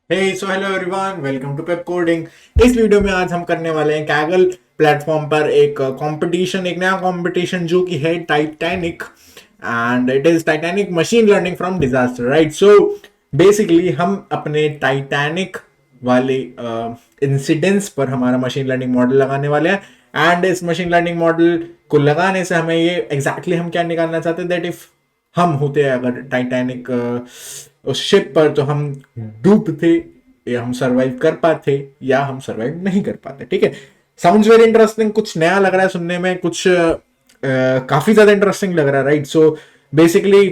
So hello everyone, welcome to pep coding. इस video में आज हम करने वाले हैं कैगल प्लेटफॉर्म पर एक कंपटीशन, एक नया कंपटीशन जो कि है Titanic, and it is Titanic machine learning from disaster, right. So basically हम अपने टाइटैनिक वाले इंसिडेंट्स पर हमारा मशीन लर्निंग मॉडल लगाने वाले हैं। एंड इस मशीन लर्निंग मॉडल को लगाने से हमें ये एग्जैक्टली हम क्या निकालना चाहते हैं, दैट इफ हम होते अगर टाइटैनिक उस शिप पर, तो हम डूबते या हम सरवाइव कर पाते या हम सरवाइव नहीं कर पाते। ठीक है, साउंड्स वेरी इंटरेस्टिंग, कुछ नया लग रहा है सुनने में, कुछ काफी ज्यादा इंटरेस्टिंग लग रहा है, राइट। सो बेसिकली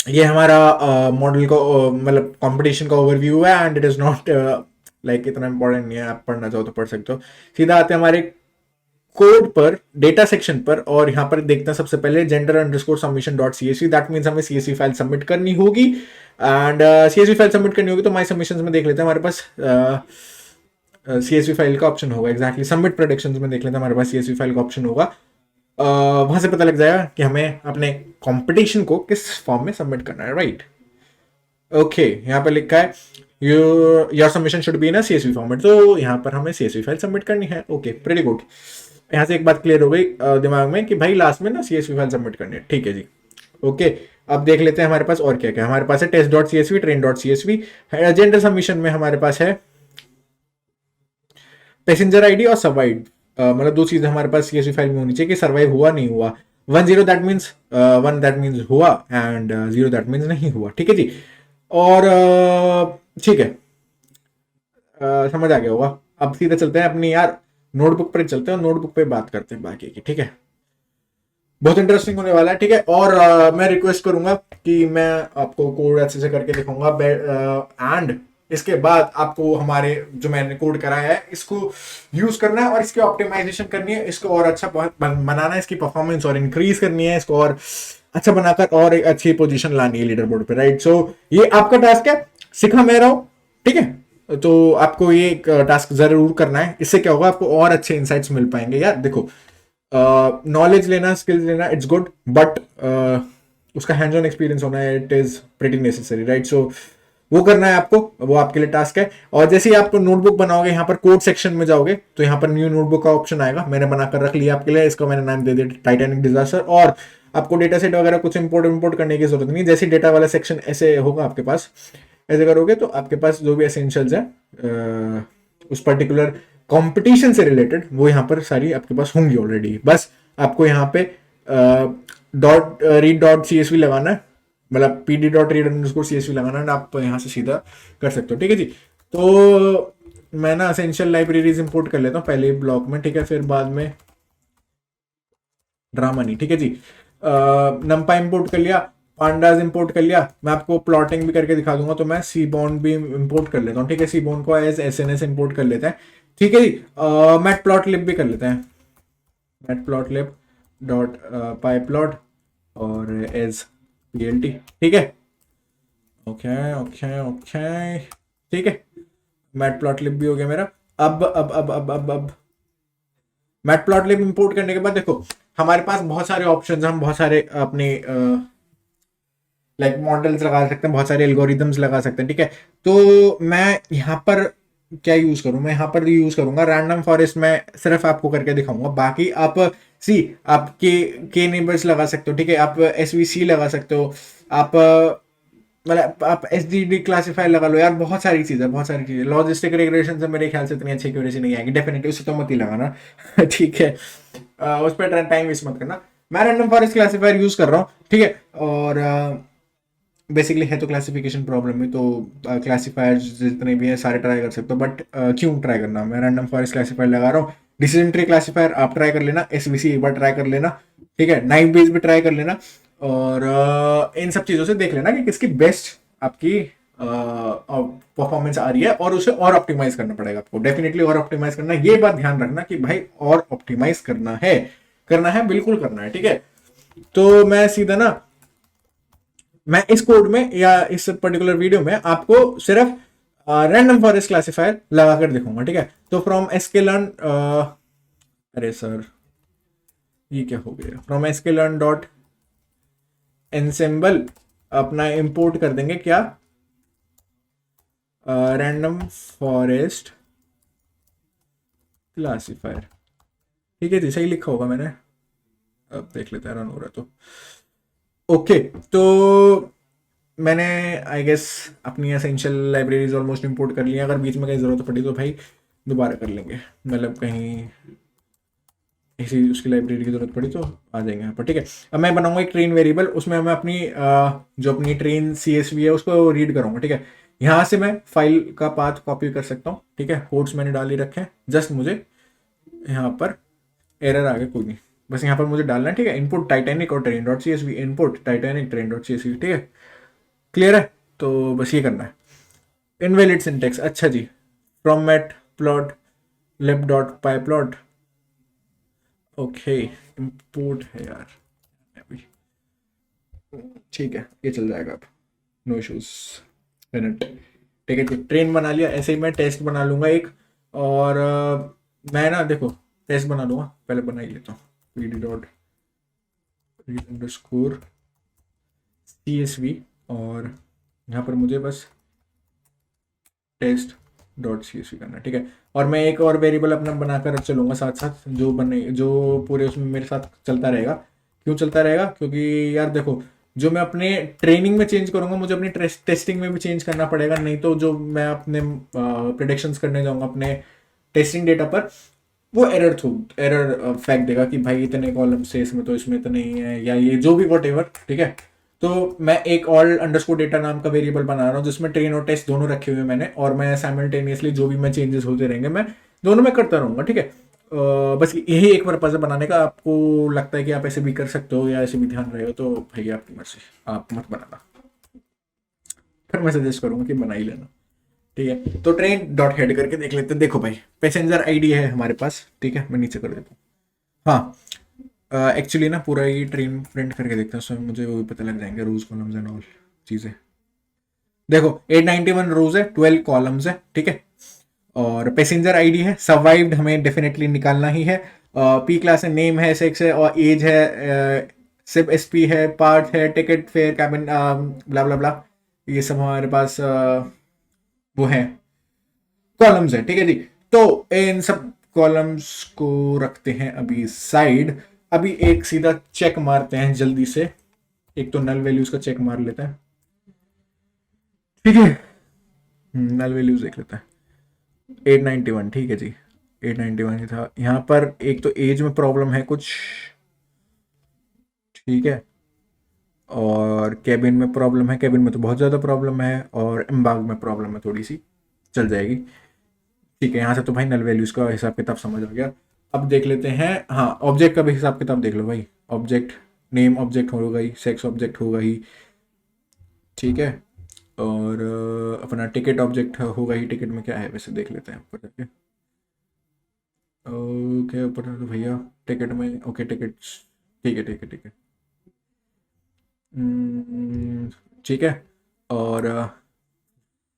ये हमारा मॉडल को मतलब कंपटीशन का ओवरव्यू है, and it is not like इतना इंपॉर्टेंट नहीं है, आप पढ़ना चाहो तो पढ़ सकते हो। सीधा आते हैं हमारे कोड पर, डेटा सेक्शन पर, और यहां पर देखते हैं सबसे पहले gender underscore submission dot CSV. That means हमें सीएसवी फाइल सबमिट करनी होगी, एंड सीएसवी फाइल सबमिट करनी होगी तो माई सबमिशंस में देख लेते हैं, हमारे पास सीएसवी फाइल का ऑप्शन होगा। एग्जैक्टली सबमिट प्रोडक्शंस में देख लेते हैं, हमारे पास सीएसवी फाइल का ऑप्शन होगा। वहां से पता लग जाएगा कि हमें अपने कंपटीशन को किस फॉर्म में सबमिट करना है, राइट। ओके, यहाँ पर लिखा है your submission should be in CSV format, तो यहाँ पर हमें सीएसवी फाइल सबमिट करनी है। Okay, pretty good. यहाँ से एक बात क्लियर हो गई दिमाग में कि भाई लास्ट में ना सीएसवी फाइल सबमिट करनी है। ठीक है जी, ओके। अब देख लेते हैं हमारे पास और क्या क्या हमारे पास है। Test dot C S V, train dot C S V. Gender submission में हमारे पास है पैसेंजर आईडी और सर्वाइव, मतलब दो चीजें हमारे पास सीएसवी फाइल में होनी चाहिए कि सर्वाइव हुआ नहीं हुआ। 10 दैट मीन्स दैट मीन्स हुआ, एंड 0 दैट मीन्स नहीं हुआ। ठीक है जी। और ठीक है, समझ आ गया होगा। अब सीधे चलते हैं अपनी यार नोटबुक पर चलते हैं और नोटबुक पे बात करते हैं बाकी की। ठीक है, बहुत इंटरेस्टिंग होने वाला है। ठीक है, और मैं रिक्वेस्ट करूंगा कि मैं आपको कोड अच्छे से करके दिखाऊंगा, एंड इसके बाद आपको हमारे जो मैंने कोड कराया है इसको यूज करना है और इसकी ऑप्टिमाइजेशन करनी है, इसको और अच्छा बनाना है, इसकी परफॉर्मेंस और इंक्रीज करनी है, इसको और अच्छा बनाकर और एक अच्छी पोजीशन लानी है लीडर बोर्ड पे, राइट। सो ये आपका टास्क है, सिखा मैं रहा हूं। ठीक है, तो आपको ये टास्क जरूर करना है। इससे क्या होगा, आपको और अच्छे इंसाइट्स मिल पाएंगे। यार देखो, नॉलेज लेना, स्किल्स लेना, इट्स गुड, बट उसका हैंड्स ऑन एक्सपीरियंस होना है, it is pretty necessary, right. So वो करना है आपको, वो आपके लिए टास्क है। और जैसे ही आप नोटबुक बनाओगे, यहाँ पर कोड सेक्शन में जाओगे तो यहाँ पर न्यू नोटबुक का ऑप्शन आएगा, मैंने बनाकर रख लिया आपके लिए, इसको मैंने नाम दे दिया टाइटैनिक डिजास्टर। और आपको डेटा सेट वगैरह कुछ इंपोर्ट करने की जरूरत नहीं, जैसे डेटा वाला सेक्शन ऐसे होगा आपके पास, ऐसे करोगे तो आपके पास जो भी एसेंशियल्स है उस पर्टिकुलर कंपटीशन से रिलेटेड वो यहाँ पर सारी आपके पास होंगी ऑलरेडी। बस आपको यहाँ पे dot read dot C S V लगाना है, मतलब P D dot read underscore C S V लगाना है, आप यहाँ से सीधा कर सकते हो। ठीक है जी। तो मैं ना असेंशियल लाइब्रेरीज इंपोर्ट कर लेता हूँ पहले ब्लॉक में, ठीक है, फिर बाद में ड्रामा नहीं। ठीक है जी, नंपा इंपोर्ट कर लिया, पांडाज इंपोर्ट कर लिया, मैं आपको प्लॉटिंग भी करके दिखा दूंगा, तो मैं सी बॉन्ड भी इंपोर्ट कर लेता हूँ। ठीक है, सी बॉन्ड को as S N S import कर लेते हैं। ठीक है जी, मैट प्लॉट लिब भी कर लेते हैं, मैट प्लॉट लिब डॉट पाई प्लॉट और एज पी एल टी। ठीक है, ओके ओके ओके, ठीक है, मैट प्लॉट लिब भी हो गया मेरा। अब मैट प्लॉट लिब इंपोर्ट करने के बाद देखो हमारे पास बहुत सारे ऑप्शंस हैं, हम बहुत सारे अपने लाइक मॉडल्स लगा सकते हैं, बहुत सारे एल्गोरिदम्स लगा सकते हैं। ठीक है, तो मैं यहाँ पर क्या यूज करूँ, मैं यहाँ पर यूज करूंगा रैंडम फॉरेस्ट में, सिर्फ आपको करके दिखाऊंगा। बाकी आप सी आप के नेबर्स लगा सकते हो। ठीक है, आप एस वी सी लगा सकते हो, आप मतलब आप एस डी डी क्लासीफायर लगा लो। यार बहुत सारी चीजें, बहुत सारी चीजें, लॉजिस्टिक रिग्रेशन से मेरे ख्याल से इतनी अच्छी एक्यूरेसी नहीं आएगी, डेफिनेटली उसे तो मत ही लगाना। ठीक है, उस पर टाइम वेस्ट मत करना। मैं रैंडम फॉरेस्ट क्लासीफायर यूज कर रहा हूँ। ठीक है, और बेसिकली है तो क्लासिफिकेशन प्रॉब्लम में, तो क्लासीफायर जितने भी हैं सारे ट्राई कर सकते हो, बट क्यों ट्राई करना, मैं रैंडम फॉरेस्ट क्लासीफायर लगा रहा हूँ। डिसीजन ट्री क्लासीफायर आप ट्राई कर लेना, एसवीसी एक बार ट्राई कर लेना। ठीक है, नाइफ बेस भी ट्राई कर लेना, और इन सब चीज़ों से देख लेना कि किसकी बेस्ट आपकी परफॉर्मेंस आ रही है, और उसे और ऑप्टिमाइज करना पड़ेगा आपको, डेफिनेटली और ऑप्टिमाइज करना है। ये बात ध्यान रखना कि भाई और ऑप्टिमाइज करना है, बिल्कुल करना है। ठीक है, तो मैं सीधा ना, मैं इस कोड में या इस पर्टिकुलर वीडियो में आपको सिर्फ रैंडम फॉरेस्ट क्लासीफायर लगाकर दिखाऊंगा। ठीक है, तो फ्रॉम एसके लर्न, अरे सर ये क्या हो गया, from SK learn dot ensemble अपना इंपोर्ट कर देंगे क्या, रैंडम फॉरेस्ट क्लासीफायर, ठीक है जी, सही लिखा होगा मैंने, अब देख लेते हैं रन हो रहा है तो। ओके, तो मैंने आई गेस अपनी एसेंशियल लाइब्रेरीज ऑलमोस्ट इंपोर्ट कर लिया। अगर बीच में कहीं ज़रूरत पड़ी तो भाई दोबारा कर लेंगे, मतलब कहीं इसी उसकी लाइब्रेरी की जरूरत पड़ी तो आ जाएंगे यहाँ पर, ठीक है। अब मैं बनाऊंगा एक ट्रेन वेरिएबल, उसमें मैं अपनी जो अपनी ट्रेन CSV है उसको रीड करूंगा, ठीक है। यहाँ से मैं फाइल का पाथ कॉपी कर सकता हूँ, ठीक है, कोड्स मैंने डाल ही रखे हैं, जस्ट मुझे यहाँ पर एरर आ गया कोई नहीं, बस यहाँ पर मुझे डालना है, ठीक है। इनपुट टाइटैनिक और train dot CSV, input Titanic train dot CSV, ठीक है, क्लियर है। तो बस ये करना है। इनवैलिड सिंटेक्स, अच्छा जी, from matplotlib dot pyplot, okay, import है यार अभी, ठीक है, ये चल जाएगा अब, नो इश्यूज, ठीक है। ट्रेन बना लिया, ऐसे ही मैं टेस्ट बना लूंगा एक, और मैं ना देखो टेस्ट बना लूंगा, पहले बना ही लेता हूँ, pd dot read underscore CSV, और यहाँ पर मुझे बस टेस्ट डॉट CSV करना है, ठीक है। और मैं एक और वेरिएबल अपना बनाकर चलूंगा साथ साथ, जो पूरे उसमें मेरे साथ चलता रहेगा। क्यों चलता रहेगा? क्योंकि यार देखो, जो मैं अपने ट्रेनिंग में चेंज करूंगा मुझे अपनी टेस्टिंग में भी चेंज करना पड़ेगा, नहीं तो जो मैं अपने प्रिडिक्शंस करने जाऊंगा अपने टेस्टिंग डेटा पर, वो एरर फेंक देगा कि भाई इतने कॉलम से इसमें तो इसमें तो नहीं है, या ये जो भी वॉट एवर, ठीक है। तो मैं एक ऑल अंडरस्कोर डेटा नाम का वेरिएबल बना रहा हूँ जिसमें ट्रेन और टेस्ट दोनों रखे हुए हैं मैंने, और मैं साइमल्टेनियसली जो भी मैं चेंजेस होते रहेंगे मैं दोनों में करता रहूंगा, ठीक है। बस यही एक पर्पज है बनाने का। आपको लगता है कि आप ऐसे भी कर सकते हो या ऐसे भी ध्यान रहेगा तो भाई आपकी मर्जी, आप मत बनाना, फिर मैं सजेस्ट करूंगा कि बना ही लेना, ठीक है। तो ट्रेन डॉट हेड करके देख लेते हैं। देखो भाई, पैसेंजर आईडी है हमारे पास, ठीक है, मैं नीचे कर देता हूँ। हाँ, एक्चुअली ना पूरा ये ट्रेन प्रिंट करके देखता हूँ, उसमें मुझे वो भी पता लग जाएंगे रूज कॉलम्स एंड ऑल चीज़ें। देखो 891 रोज है, 12 कॉलम्स है, ठीक है। और पैसेंजर आईडी है, सर्वाइव्ड हमें डेफिनेटली निकालना ही है। पी क्लास है, नेम है, सेक्स है और एज है, सिप SP है, पार्ट है, टिकट फेयर कैबिन ब्ला ब्ला ब्ला, ये सब हमारे पास वो है, कॉलम्स है, ठीक है जी। तो इन सब कॉलम्स को रखते हैं अभी साइड। अभी एक सीधा चेक मारते हैं जल्दी से, एक तो नल वैल्यूज का चेक मार लेते हैं, ठीक है। नल वैल्यूज देख लेते हैं। 891, ठीक है जी, 891 ही था। यहाँ पर एक तो एज में प्रॉब्लम है कुछ, ठीक है, और कैबिन में प्रॉब्लम है, कैबिन में तो बहुत ज़्यादा प्रॉब्लम है, और एम्बाग में प्रॉब्लम है थोड़ी सी, चल जाएगी, ठीक है। यहाँ से तो भाई नल वैल्यूज का हिसाब किताब समझ आ गया। अब देख लेते हैं, हाँ, ऑब्जेक्ट का भी हिसाब किताब देख लो भाई। ऑब्जेक्ट नेम ऑब्जेक्ट होगा ही, सेक्स ऑब्जेक्ट होगा ही, ठीक है। और अपना टिकट ऑब्जेक्ट होगा ही। टिकट में क्या है वैसे देख लेते हैं ऊपर जाके, ओके ऊपर तो भैया टिकट में, ओके टिकट, ठीक है ठीक है ठीक है, ठीक है। और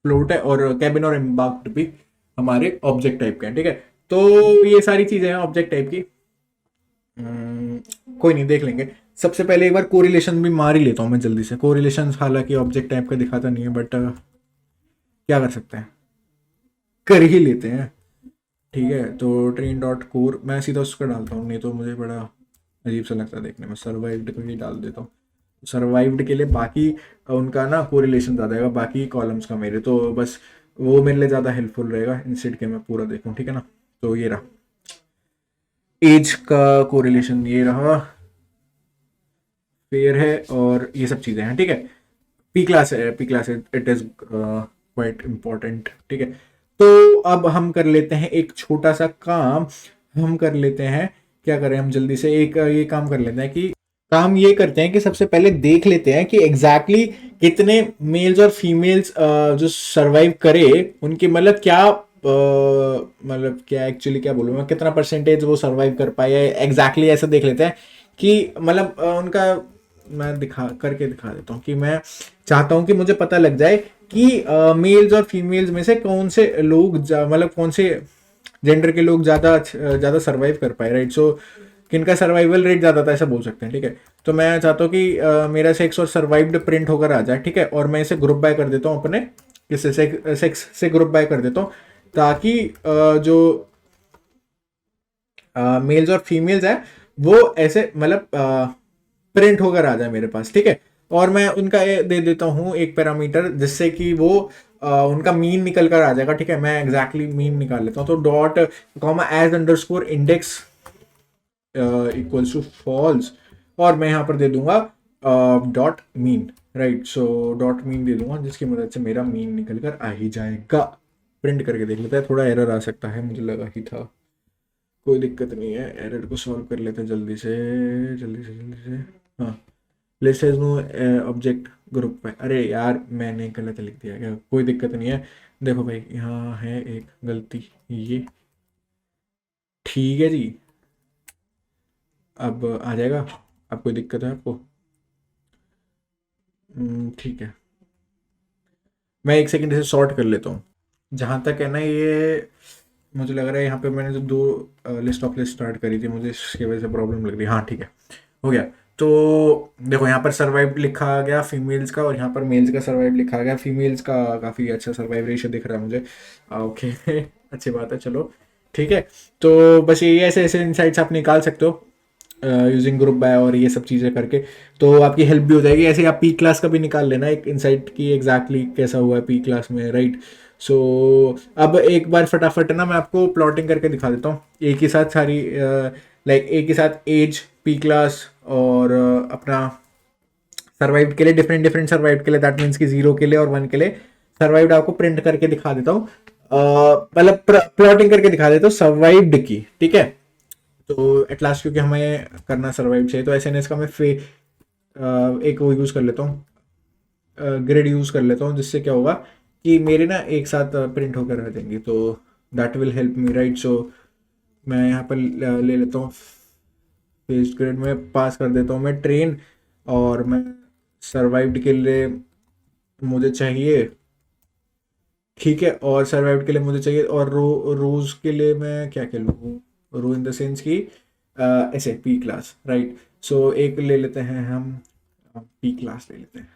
फ्लोट है, और कैबिन और एम्बार्क्ड भी हमारे ऑब्जेक्ट टाइप के हैं, ठीक है। तो ये सारी चीजें हैं ऑब्जेक्ट टाइप की। कोई नहीं, देख लेंगे। सबसे पहले एक बार कोरिलेशन भी मार ही लेता हूँ मैं जल्दी से। कोरिलेशन हालांकि ऑब्जेक्ट टाइप का दिखाता नहीं है, बट क्या कर सकते हैं, कर ही लेते हैं, ठीक है। तो ट्रेन डॉट कोर मैं सीधा उसका डालता हूँ, नहीं तो मुझे बड़ा अजीब सा लगता है देखने में। सर्वाइव्ड को ही डाल देता हूँ, सर्वाइव्ड के लिए बाकी उनका ना कोरिलेशन ज़्यादा आएगा बाकी कॉलम्स का मेरे, तो बस वो मेरे लिए ज़्यादा हेल्पफुल रहेगा इंस्टेड के मैं पूरा देखूँ, ठीक है ना। तो ये रहा एज का कोरिलेशन, ये रहा फेयर है, और ये सब चीज़ें हैं, ठीक है। पी क्लास है, पी क्लास है, इट इज़ क्वाइट इम्पोर्टेंट, ठीक है। तो अब हम कर लेते हैं एक छोटा सा काम, हम कर लेते हैं, क्या करें हम जल्दी से एक ये काम कर लेते हैं कि काम ये करते हैं कि सबसे पहले देख लेते हैं कि एग्जैक्टली कितने मेल्स और फीमेल्स जो सरवाइव करे उनकी मतलब क्या मतलब क्या एक्चुअली क्या बोलूँ मैं, कितना परसेंटेज वो सरवाइव कर पाए एग्जैक्टली, ऐसा देख लेते हैं कि मतलब उनका मैं दिखा देता हूँ कि मैं चाहता हूँ कि मुझे पता लग जाए कि मेल्स और फीमेल्स में से कौन से लोग मतलब कौन से जेंडर के लोग ज़्यादा सर्वाइव कर पाए, राइट। सो किनका सर्वाइवल रेट ज़्यादा था ऐसा बोल सकते हैं, ठीक है। तो मैं चाहता हूँ कि मेरा सेक्स और सर्वाइव्ड प्रिंट होकर आ जाए, ठीक है। और मैं इसे ग्रुप बाय कर देता हूँ अपने किससे सेक्स से ग्रुप बाय कर देता हूँ, ताकि जो मेल्स और फीमेल्स है वो ऐसे मतलब प्रिंट होकर आ जाए मेरे पास, ठीक है। और मैं उनका ये दे देता हूँ एक पैरामीटर, जिससे कि वो उनका मीन निकल कर आ जाएगा, ठीक है। मैं एग्जैक्टली मीन निकाल लेता हूँ, तो dot comma as underscore index equals to false, और मैं यहाँ पर दे दूंगा dot mean, right. So dot mean दे दूंगा, जिसकी मदद से मेरा मीन निकल कर आ ही जाएगा। प्रिंट करके देख लेते हैं, थोड़ा एरर आ सकता है, मुझे लगा ही था, कोई दिक्कत नहीं है, एरर को सॉल्व कर लेते हैं जल्दी से जल्दी से जल्दी से। हाँ, list has no object group में, अरे यार मैंने गलत लिख दिया क्या, कोई दिक्कत नहीं है। देखो भाई यहाँ है एक गलती, ये ठीक है जी, अब आ जाएगा। अब कोई दिक्कत है आपको? ठीक है, मैं एक सेकंड से सॉर्ट कर लेता हूँ। जहाँ तक है ना, ये मुझे लग रहा है यहाँ पे मैंने जो दो लिस्ट ऑफ लिस्ट स्टार्ट करी थी, मुझे इसकी वजह से प्रॉब्लम लग रही है। हाँ ठीक है, हो गया। तो देखो यहाँ पर सर्वाइव लिखा गया फीमेल्स का, और यहाँ पर मेल्स का सर्वाइव लिखा गया। फीमेल्स का काफ़ी अच्छा सर्वाइव रेशियो दिख रहा है मुझे, ओके अच्छी बात है, चलो ठीक है। तो बस ये ऐसे ऐसे इनसाइट्स आप निकाल सकते हो यूजिंग ग्रुप बाय और ये सब चीज़ें करके, तो आपकी हेल्प भी हो जाएगी। ऐसे आप पी क्लास का भी निकाल लेना एक इनसाइट की एग्जैक्टली कैसा हुआ है पी क्लास में, राइट। सो अब एक बार फटाफट ना मैं आपको प्लॉटिंग करके दिखा देता हूँ एक ही साथ सारी, लाइक एक ही साथ एज, पी क्लास और अपना सर्वाइव्ड के लिए, डिफरेंट डिफरेंट सर्वाइव्ड के लिए, दैट मीन्स कि 0 के लिए और 1 के लिए सर्वाइव्ड आपको प्रिंट करके दिखा देता हूँ, मतलब प्लॉटिंग करके दिखा देता हूँ सर्वाइव्ड की, ठीक है। तो एट लास्ट क्योंकि हमें करना सर्वाइव चाहिए, तो एसएनएस का मैं एक वो यूज़ कर लेता हूँ, ग्रिड यूज़ कर लेता हूँ, जिससे क्या होगा कि मेरे ना एक साथ प्रिंट होकर आ जाएंगे, तो that will help me, right. So मैं यहाँ पर ले लेता हूँ फेस्ड ग्रिड में, पास कर देता हूँ मैं ट्रेन, और मैं सर्वाइव्ड के लिए मुझे चाहिए, ठीक है, और सर्वाइव्ड के लिए मुझे चाहिए, और रोज के लिए मैं क्या क्या लूँ, रो इन द सेंस की ऐसे पी क्लास, राइट। सो एक ले लेते हैं हम, पी क्लास ले लेते हैं,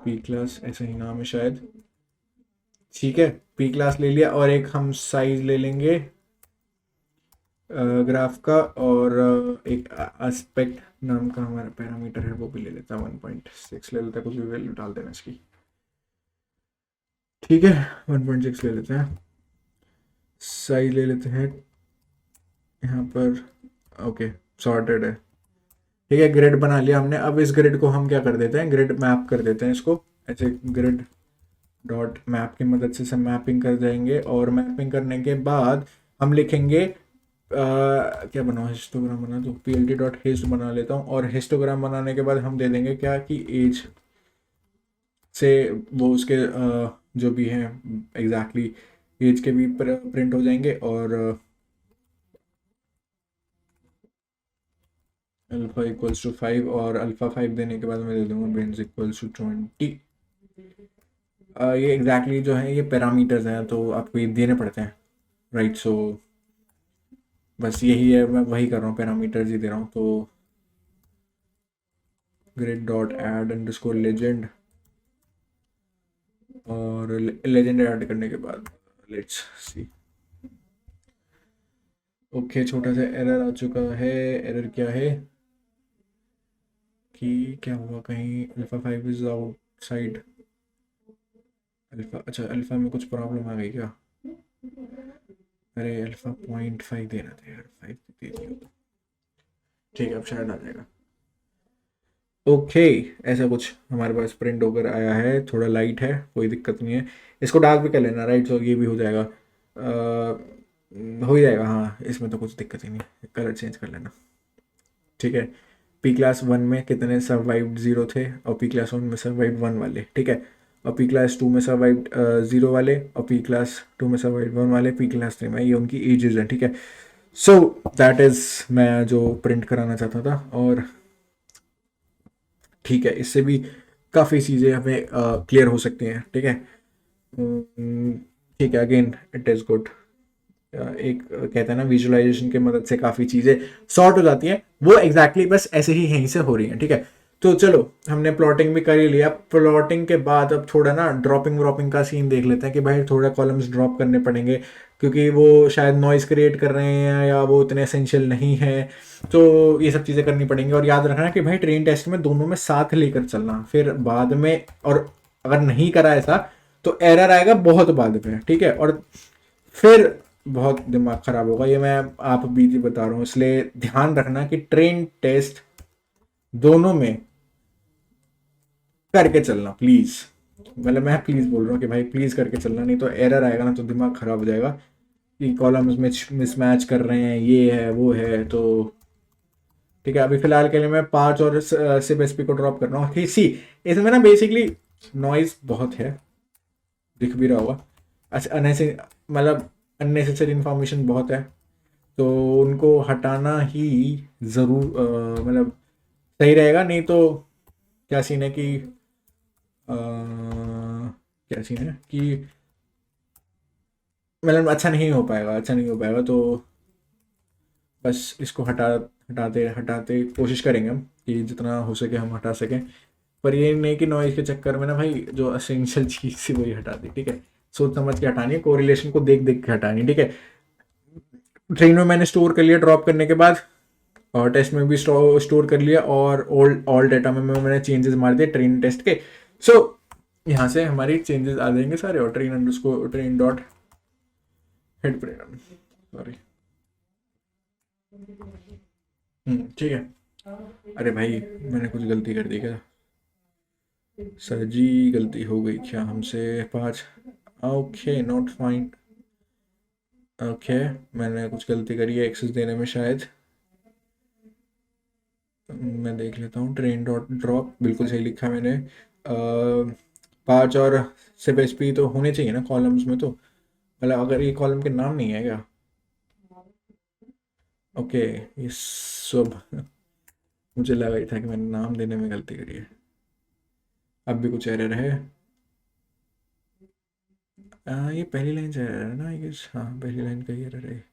पी क्लास ऐसा ही नाम है शायद, ठीक है। पी क्लास ले लिया, और एक हम साइज ले लेंगे ग्राफ का, और एक एस्पेक्ट नाम का हमारा पैरामीटर है वो भी ले लेता है, 1.6 ले लेता है, कुछ भी वैल्यू डाल देना इसकी, ठीक है। 1.6 ले लेते हैं, साइज ले लेते हैं यहाँ पर, ओके सॉर्टेड है, ठीक है। ग्रिड बना लिया हमने, अब इस ग्रिड को हम क्या कर देते हैं, ग्रिड मैप कर देते हैं इसको, ऐसे ग्रिड डॉट मैप की मदद से सब मैपिंग कर जाएंगे, और मैपिंग करने के बाद हम लिखेंगे क्या बनाओ, हिस्टोग्राम बना दो, P L T dot hist बना लेता हूँ, और हिस्टोग्राम बनाने के बाद हम दे देंगे क्या कि एज से वो उसके जो भी हैं एग्जैक्टली एज के भी प्रिंट हो जाएंगे, और अल्फा इक्वल्स टू 5, और अल्फा 5 देने के बाद मैं दे दूंगा बेंज इक्वल्स टू 20। ये एग्जैक्टली जो है ये पैरामीटर्स हैं, तो आपको ये देने पड़ते हैं, राइट। सो बस यही है, मैं वही कर रहा हूँ, पैरामीटर्स ही दे रहा हूँ। तो grid dot add underscore legend, और लेजेंड ऐड करने के बाद लेट्स सी, ओके छोटा सा एरर आ चुका है। एरर क्या है कि क्या हुआ, कहीं अल्फा 5 इज आउटसाइड अल्फा, अच्छा अल्फा में कुछ प्रॉब्लम आ गई क्या, अरे अल्फा 0.5 देना था यार, 5 दे दिया, ठीक है अब शायद आ जाएगा, ओके। ऐसा कुछ हमारे पास प्रिंट होकर आया है, थोड़ा लाइट है, कोई दिक्कत नहीं है, इसको डार्क भी कर लेना, राइट। सो ये भी हो जाएगा, हो ही जाएगा, हाँ इसमें तो कुछ दिक्कत ही नहीं, कलर चेंज कर लेना, ठीक है। पी क्लास 1 में कितने सर्वाइव्ड 0 थे, और पी क्लास 1 में सर्वाइव्ड 1 वाले, ठीक है, और पी क्लास 2 में सर्वाइव्ड 0 वाले, और पी क्लास 2 में सर्वाइव्ड 1 वाले, पी क्लास 3 में, ये उनकी एजेस हैं, ठीक है। सो दैट इज़ मैं जो प्रिंट कराना चाहता था, और ठीक है इससे भी काफ़ी चीज़ें हमें क्लियर हो सकती हैं, ठीक है। ठीक है, अगेन इट इज़ गुड, एक कहते हैं ना विजुअलाइजेशन की मदद से काफ़ी चीज़ें सॉर्ट हो जाती हैं, वो एग्जैक्टली बस ऐसे ही यहीं से हो रही हैं, ठीक है। तो चलो हमने प्लॉटिंग भी कर ही लिया। प्लॉटिंग के बाद अब थोड़ा ना ड्रॉपिंग व्रॉपिंग का सीन देख लेते हैं कि भाई थोड़ा कॉलम्स ड्रॉप करने पड़ेंगे, क्योंकि वो शायद नॉइस क्रिएट कर रहे हैं या वो इतने एसेंशियल नहीं है। तो ये सब चीज़ें करनी पड़ेंगी। और याद रखना कि भाई ट्रेन टेस्ट में दोनों में साथ लेकर चलना, फिर बाद में और अगर नहीं करा ऐसा तो एरर आएगा बहुत बाद में, ठीक है, और फिर बहुत दिमाग खराब होगा। ये मैं आप भी बता रहा हूँ, इसलिए ध्यान रखना कि ट्रेन टेस्ट दोनों में करके चलना प्लीज। मतलब मैं प्लीज बोल रहा हूँ कि भाई प्लीज करके चलना, नहीं तो एरर आएगा ना तो दिमाग खराब हो जाएगा कि कॉलम्स में मिसमैच कर रहे हैं, ये है वो है। तो ठीक है, अभी फिलहाल के लिए मैं 5 और सिप एसपी को ड्रॉप कर रहा हूँ। सी इसमें ना बेसिकली नॉइज बहुत है, दिख भी रहा होगा। अच्छा मतलब अननेसेसरी इंफॉर्मेशन बहुत है, तो उनको हटाना ही ज़रूर मतलब सही रहेगा। नहीं तो क्या सीन है कि क्या सीन है कि मतलब अच्छा नहीं हो पाएगा, अच्छा नहीं हो पाएगा। तो बस इसको हटाते हटाते कोशिश करेंगे हम कि जितना हो सके हम हटा सकें। पर ये नहीं कि नॉइज के चक्कर में ना भाई जो असेंशियल चीज़ थी वही हटा दी, ठीक है। सोच समझ के हटानी है, कोरिलेशन को देख देख के हटानी, ठीक है। ट्रेन में मैंने स्टोर कर लिया ड्रॉप करने के बाद, और टेस्ट में भी स्टोर कर लिया, और ऑल डाटा में मैंने चेंजेस मार दिए ट्रेन टेस्ट के। सो यहाँ से हमारी चेंजेस आ जाएंगे सारे, और ट्रेन डॉट हेड प्रेरण, सॉरी। ठीक है। अरे भाई मैंने कुछ गलती कर दी क्या सर जी? गलती हो गई क्या हमसे? 5, ओके नॉट फाइन। ओके, मैंने कुछ गलती करी है एक्सेस देने में शायद। मैं देख लेता हूँ। ट्रेन डॉट ड्रॉप बिल्कुल सही लिखा है मैंने। 5 और सिर्फ एस पी तो होने चाहिए ना कॉलम्स में, तो मतलब अगर ये कॉलम के नाम नहीं है क्या? ओके, ये सब मुझे लगा ही था कि मैंने नाम देने में गलती करी है। अब भी कुछ एरर है। ये पहली लाइन से एरर है ना, आई गेस। हाँ, पहली लाइन का ही एरर है।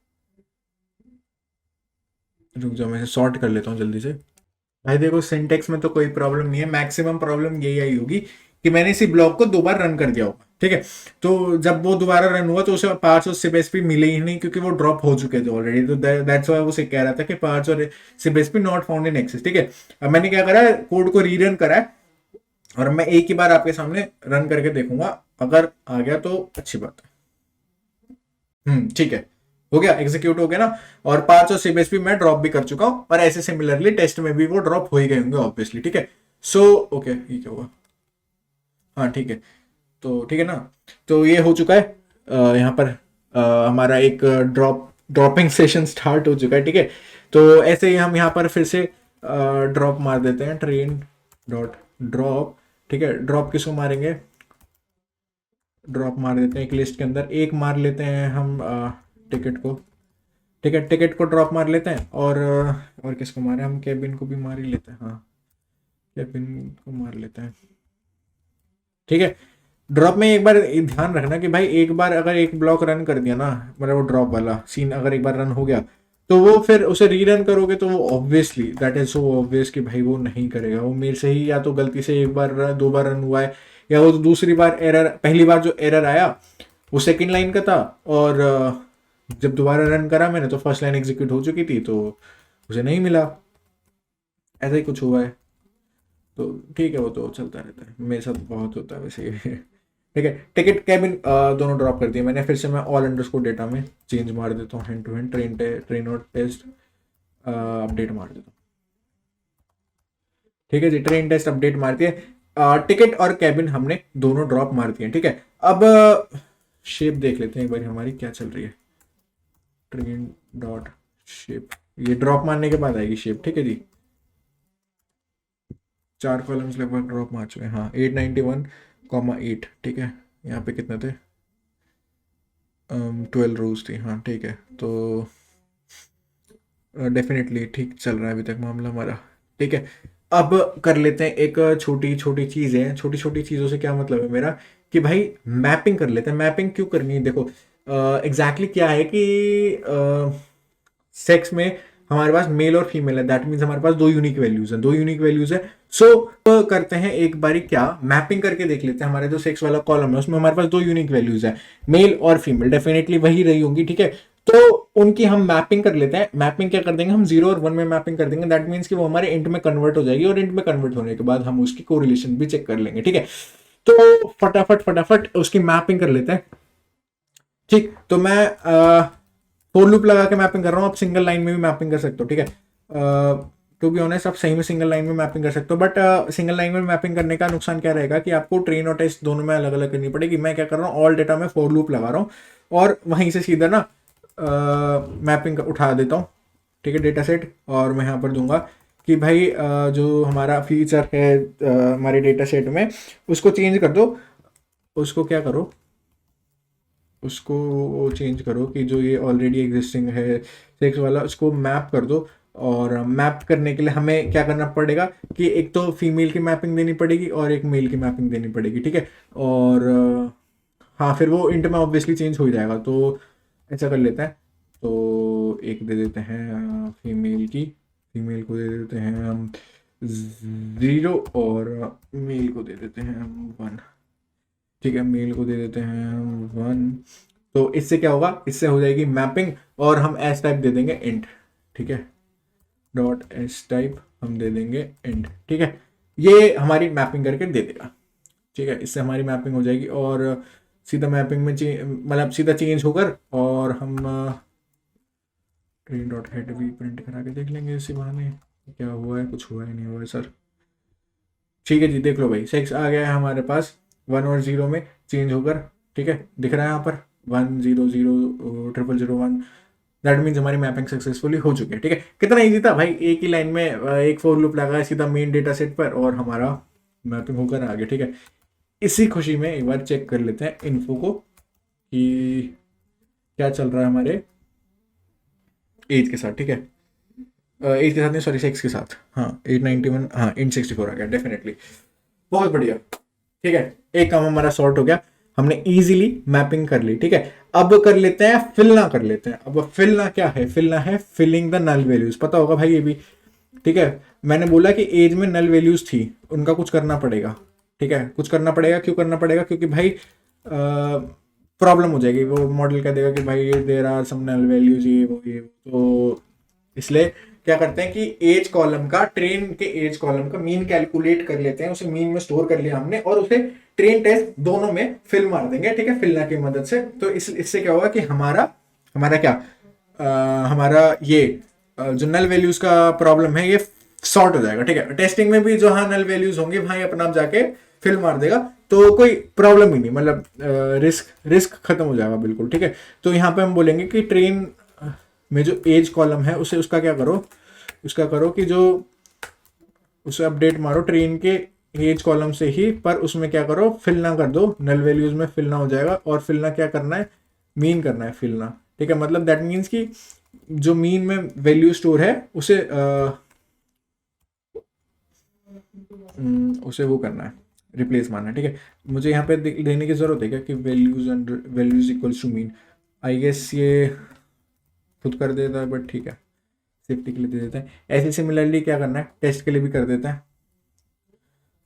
रुक जाओ, मैं सॉर्ट कर लेता हूँ जल्दी से। भाई देखो, सिंटेक्स में तो कोई प्रॉब्लम नहीं है, मैक्सिमम प्रॉब्लम यही आई होगी कि मैंने इसी ब्लॉक को 2 बार रन कर दिया होगा, ठीक है। तो जब वो दोबारा रन हुआ तो उसे 5 और सिप एसपी मिले ही नहीं, क्योंकि वो ड्रॉप हो चुके थे ऑलरेडी। तो दैट्स व्हाई वो से कह रहा था कि 5 और sibsp not found in axis, ठीक है। अब मैंने क्या करा, कोड को रीरन करा है, और मैं एक ही बार आपके सामने रन करके देखूंगा। अगर आ गया तो अच्छी बात है। ठीक है, हो गया, एग्जीक्यूट हो गया ना। और 5 और सीबीएसपी मैं ड्रॉप भी कर चुका हूं, और ऐसे सिमिलरली टेस्ट में भी वो ड्रॉप हो ही गए होंगे ऑब्वियसली, ठीक है। सो ओके, ये क्या हुआ? हाँ ठीक है, तो ठीक है ना। तो ये हो चुका है। यहाँ पर हमारा एक ड्रॉपिंग सेशन स्टार्ट हो चुका है, ठीक है। तो ऐसे ही हम यहाँ पर फिर से ड्रॉप मार देते हैं, ट्रेन डॉट ड्रॉप, ठीक है। ड्रॉप किसको मारेंगे? ड्रॉप मार देते हैं एक लिस्ट के अंदर, एक मार लेते हैं हम टिकट को, ठीक है। टिकट को ड्रॉप मार लेते हैं, और किसको मारे हम? केबिन को भी मार ही लेते हैं, हाँ केबिन को मार लेते हैं, ठीक है। ड्रॉप में एक बार ध्यान रखना कि भाई एक बार अगर एक ब्लॉक रन कर दिया ना, मतलब वो ड्रॉप वाला सीन अगर एक बार रन हो गया, तो वो फिर उसे रीरन करोगे तो वो obviously that is so obvious कि भाई वो नहीं करेगा। वो मेरे से ही या तो गलती से एक बार 2 बार रन हुआ है, या वो दूसरी बार एरर, पहली बार जो एरर आया वो सेकंड लाइन का था, और जब दोबारा रन करा मैंने तो फर्स्ट लाइन एग्जीक्यूट हो चुकी थी, तो उसे नहीं मिला। ऐसा ही कुछ हुआ है। तो ठीक है, वो तो चलता रहता है, मेरे साथ बहुत होता है वैसे ये। ठीक है, टिकट केबिन दोनों ड्रॉप कर दिए मैंने। फिर से मैं ऑल अंडरस्कोर डेटा में चेंज मार देता हूँ, हैंड टू हैंड ट्रेन और टेस्ट अपडेट मार देता हूँ, ठीक है जी। ट्रेन टेस्ट अपडेट मार दिए, टिकट और कैबिन हमने दोनों ड्रॉप मार दिए, ठीक है। अब शेप देख लेते हैं एक बार हमारी क्या चल रही है। ट्रेन डॉट शेप, ये ड्रॉप मारने के बाद आएगी शेप, ठीक है जी। 4 कॉलम्स लगभग ड्रॉप मार चुके हैं, हाँ 891,8, ठीक है। यहाँ पे कितने थे? 12 रोज थी, हाँ ठीक है। तो डेफिनेटली ठीक चल रहा है अभी तक मामला हमारा, ठीक है। अब कर लेते हैं एक छोटी छोटी चीज़ें। छोटी छोटी चीज़ों से क्या मतलब है मेरा, कि भाई मैपिंग कर लेते हैं। मैपिंग क्यों करनी है? देखो एग्जैक्टली क्या है कि सेक्स में हमारे पास मेल और फीमेल है, दैट मीन्स हमारे पास दो यूनिक वैल्यूज है, दो यूनिक वैल्यूज है। सो करते हैं एक बारी क्या, मैपिंग करके देख लेते हैं। हमारे जो सेक्स वाला कॉलम है उसमें हमारे पास दो यूनिक वैल्यूज है, मेल और फीमेल, डेफिनेटली वही रही होंगी, ठीक है। तो उनकी हम मैपिंग कर लेते हैं। मैपिंग क्या कर देंगे हम, 0 और 1 में मैपिंग कर देंगे, दैट मीन्स कि वो हमारे इंट में कन्वर्ट हो जाएगी, और इंट में कन्वर्ट होने के बाद हम उसकी कोरिलेशन भी चेक कर लेंगे, ठीक है। तो फटाफट फटाफट उसकी मैपिंग कर लेते हैं। ठीक, तो मैं फोर लूप लगा के मैपिंग कर रहा हूँ, आप सिंगल लाइन में भी मैपिंग कर सकते हो, ठीक है। टू बी ऑनेस्ट आप सही में सिंगल लाइन में मैपिंग कर सकते हो, बट सिंगल लाइन में मैपिंग करने का नुकसान क्या रहेगा कि आपको ट्रेन और टेस्ट दोनों में अलग अलग करनी पड़ेगी। मैं क्या कर रहा हूँ, ऑल डेटा में फोर लूप लगा रहा हूँ और वहीं से सीधा ना मैपिंग उठा देता हूँ, ठीक है, डेटा सेट, और मैं यहाँ पर दूंगा कि भाई जो हमारा फीचर है हमारे डेटा सेट में उसको चेंज कर दो। उसको क्या करो, उसको चेंज करो कि जो ये ऑलरेडी एग्जिस्टिंग है सेक्स वाला उसको मैप कर दो। और मैप करने के लिए हमें क्या करना पड़ेगा कि एक तो फीमेल की मैपिंग देनी पड़ेगी और एक मेल की मैपिंग देनी पड़ेगी, ठीक है। और हाँ, फिर वो इंट में ऑब्वियसली चेंज हो ही जाएगा, तो ऐसा कर लेते हैं। तो एक दे देते हैं फीमेल की, फीमेल को दे देते हैं हम 0 और मेल को दे देते हैं हम 1, ठीक है। मेल को दे देते हैं हम 1। तो इससे क्या होगा, इससे हो जाएगी मैपिंग, और हम एस टाइप दे देंगे इंट, ठीक है, डॉट एस टाइप हम दे देंगे इंट, ठीक है। ये हमारी मैपिंग करके दे देगा, ठीक है। इससे हमारी मैपिंग हो जाएगी और सीधा मैपिंग में मतलब सीधा चेंज होकर, और हम ट्रेन डॉट हेड भी प्रिंट करा के देख लेंगे इसी बहाने क्या हुआ है, कुछ हुआ ही नहीं हुआ है सर। ठीक है जी, देख लो भाई, सेक्स आ गया है हमारे पास 1 और 0 में चेंज होकर, ठीक है, दिख रहा है यहाँ पर 1 0 0 0 0 1। दैट मीन्स हमारी मैपिंग सक्सेसफुली हो चुकी है, ठीक है। कितना इजी था भाई, एक ही लाइन में एक फोर लूप लगा सीधा मेन डेटा सेट पर और हमारा मैपिंग होकर आ गया, ठीक है। इसी खुशी में एक बार चेक कर लेते हैं इन्फो को कि क्या चल रहा है हमारे एज के साथ, ठीक है। एज के साथ नहीं, सॉरी, सेक्स के साथ। हाँ, 891, हाँ, int 64 आ गया, डेफिनेटली बहुत बढ़िया, ठीक है। एक काम हमारा सॉर्ट हो गया, हमने इजीली मैपिंग कर ली, ठीक है। अब कर लेते हैं फिलना, कर लेते हैं। अब फिलना क्या है, फिलना है फिलिंग द नल वैल्यूज, पता होगा भाई ये भी, ठीक है। मैंने बोला कि एज में नल वैल्यूज थी, उनका कुछ करना पड़ेगा, ठीक है, कुछ करना पड़ेगा। क्यों करना पड़ेगा, क्योंकि भाई प्रॉब्लम हो जाएगी, वो मॉडल कह देगा कि भाई there are some null values, ये वो ये, तो इसलिए क्या करते हैं कि एज कॉलम का, ट्रेन के एज कॉलम का मीन कैलकुलेट कर लेते हैं, उसे मीन में स्टोर कर लिया हमने, और उसे ट्रेन टेस्ट दोनों में फिल मार देंगे, ठीक है, फिलना की मदद से। तो इससे क्या होगा कि हमारा हमारा क्या हमारा ये जो नल वैल्यूज का प्रॉब्लम है ये सॉर्ट हो जाएगा, ठीक है। टेस्टिंग में भी जो हाँ नल वैल्यूज होंगे वहां अपना आप जाके फिल मार देगा, तो कोई प्रॉब्लम ही नहीं, मतलब रिस्क खत्म हो जाएगा बिल्कुल, ठीक है। तो यहाँ पे हम बोलेंगे कि ट्रेन में जो एज कॉलम है उसे उसका क्या करो, उसका करो कि जो उसे अपडेट मारो ट्रेन के एज कॉलम से ही, पर उसमें क्या करो, फिल ना कर दो, नल वैल्यूज में फिल ना हो जाएगा। और फिल ना क्या करना है, मीन करना है फिल ना, ठीक है। मतलब दैट मीन्स कि जो मीन में वैल्यू स्टोर है उसे उसे वो करना है, रिप्लेस मारना है, ठीक है। मुझे यहाँ पे देने की जरूरत है क्या कि values and values equals to mean, I guess ये खुद कर देता है, बट ठीक है, सेफ्टी के लिए दे देते हैं। ऐसे सिमिलरली क्या करना है, टेस्ट के लिए भी कर देते हैं,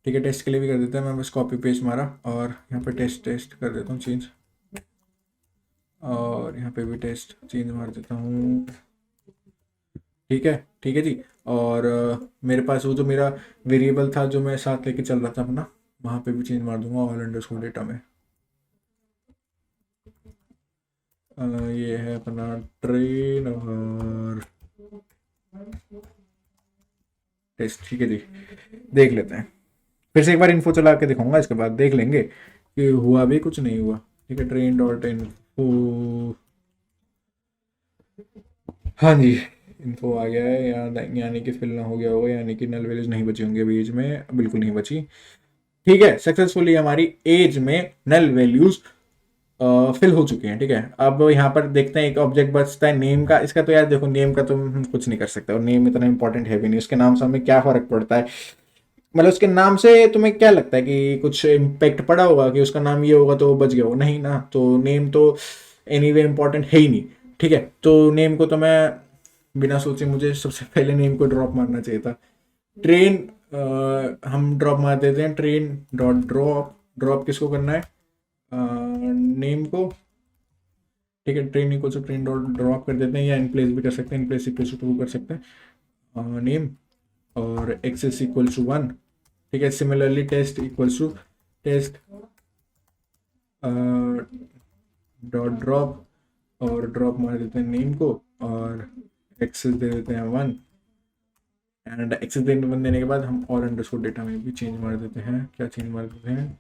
ठीक है, टेस्ट के लिए भी कर देते हैं। मैं बस कॉपी पेस्ट मारा और यहाँ पे टेस्ट टेस्ट कर देता हूँ चेंज, और यहाँ पे भी टेस्ट चेंज मार देता हूँ, ठीक है जी। और मेरे पास वो जो मेरा वेरिएबल था जो मैं साथ लेके चल रहा था अपना, वहाँ पे भी चेंज मार दूंगा ऑल अंडरस्कोर डेटा में। ये है अपना ट्रेन और टेस्ट, ठीक है जी। देख लेते हैं, फिर से एक बार इन्फो चला के दिखाऊंगा, इसके बाद देख लेंगे कि हुआ भी कुछ नहीं हुआ, ठीक है। ट्रेन डॉट इन्फो, हाँ जी, इन्फो आ गया है, यानी कि फिल ना हो गया होगा, यानी कि नल वैल्यूज नहीं बची होंगी अभी एज में, बिल्कुल नहीं बची, ठीक है। सक्सेसफुली हमारी एज में नल वैल्यूज फिल हो चुके हैं, ठीक है। अब यहाँ पर देखते हैं एक ऑब्जेक्ट बचता है नेम का। इसका तो यार देखो, नेम का तो हम कुछ नहीं कर सकते, और नेम इतना इंपॉर्टेंट है भी नहीं, उसके नाम से हमें क्या फर्क पड़ता है, मतलब उसके नाम से तुम्हें क्या लगता है कि कुछ इम्पैक्ट पड़ा होगा कि उसका नाम ये होगा तो वो बच गया हो, नहीं ना। तो नेम तो एनीवे इंपॉर्टेंट है ही नहीं, ठीक है। तो नेम को तो मैं बिना सोचे मुझे सबसे पहले नेम को ड्रॉप मारना चाहिए था। ट्रेन हम ड्रॉप मार देते हैं, ट्रेन डॉट ड्रॉप। ड्रॉप किसको करना है? नेम को। ठीक है, train equal to train dot drop कर देते हैं, या इन प्लेस भी कर सकते हैं, inplace equal to true कर सकते हैं नेम, और एक्सेस इक्वल टू 1। ठीक है, similarly test equal to test dot drop, और ड्रॉप मार देते हैं नेम को, और एक्सेस दे देते हैं 1। एंड एक्सेस देने के बाद हम और अंडरस्कोर डेटा में भी चेंज मार देते हैं। क्या चेंज मार देते हैं?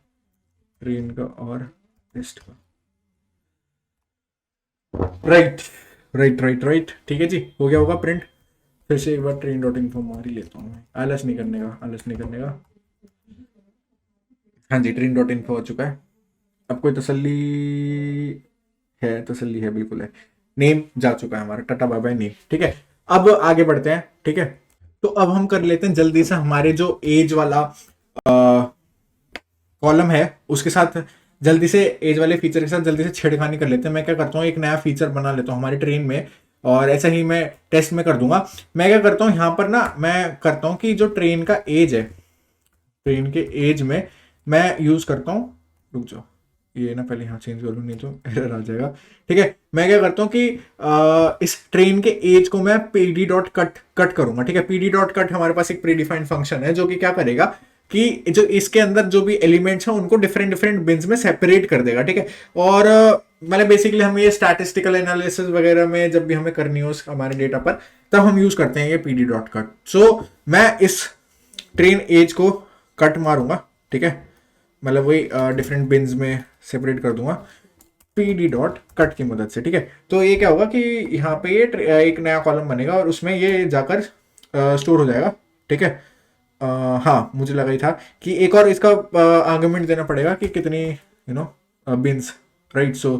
ट्रेन का और टेस्ट का। राइट राइट राइट राइट, ठीक है जी, हो गया होगा प्रिंट। फिर से एक बार ट्रेन डॉट इन्फो मार ही लेता हूँ, आलस नहीं करने का, आलस नहीं करने का। हाँ जी, ट्रेन डॉट इन्फो हो चुका है। अब कोई तसल्ली है? तसल्ली है, बिल्कुल है। नेम जा चुका है हमारा, टाटा बाय बाय नेम। ठीक है, अब आगे बढ़ते हैं। ठीक है, तो अब हम कर लेते हैं जल्दी से हमारे जो एज वाला कॉलम है उसके साथ, जल्दी से एज वाले फीचर के साथ जल्दी से छेड़खानी कर लेते हैं। मैं क्या करता हूँ, एक नया फीचर बना लेता हूँ हमारे ट्रेन में, और ऐसा ही मैं टेस्ट में कर दूंगा। मैं क्या करता हूँ यहाँ पर ना, मैं करता हूँ कि जो ट्रेन का एज है, ट्रेन के एज में मैं यूज करता हूँ, रुक जाओ ये ना पहले यहाँ चेंज कर लूँ, नहीं तो एरर आ जाएगा। ठीक है, मैं क्या करता हूँ कि इस ट्रेन के एज को मैं pd डॉट कट करूंगा। ठीक है, pd डॉट कट हमारे पास एक प्रीडिफाइंड फंक्शन है जो कि क्या करेगा कि जो इसके अंदर जो भी एलिमेंट्स हैं उनको डिफरेंट डिफरेंट बिन्स में सेपरेट कर देगा। ठीक है, और मतलब बेसिकली हम ये स्टैटिस्टिकल एनालिसिस वगैरह में जब भी हमें करनी हो हमारे डेटा पर, तब हम यूज करते हैं ये pd डॉट कट। सो मैं इस ट्रेन एज को कट मारूंगा। ठीक है, मतलब वही डिफरेंट बिन्स में सेपरेट कर दूंगा pd डॉट कट की मदद से। ठीक है, तो ये क्या होगा कि यहाँ पे ये एक नया कॉलम बनेगा और उसमें ये जाकर स्टोर हो जाएगा। ठीक है, हाँ मुझे लगा ही था कि एक और इसका आर्गुमेंट देना पड़ेगा कि कितनी बिन्स, राइट। सो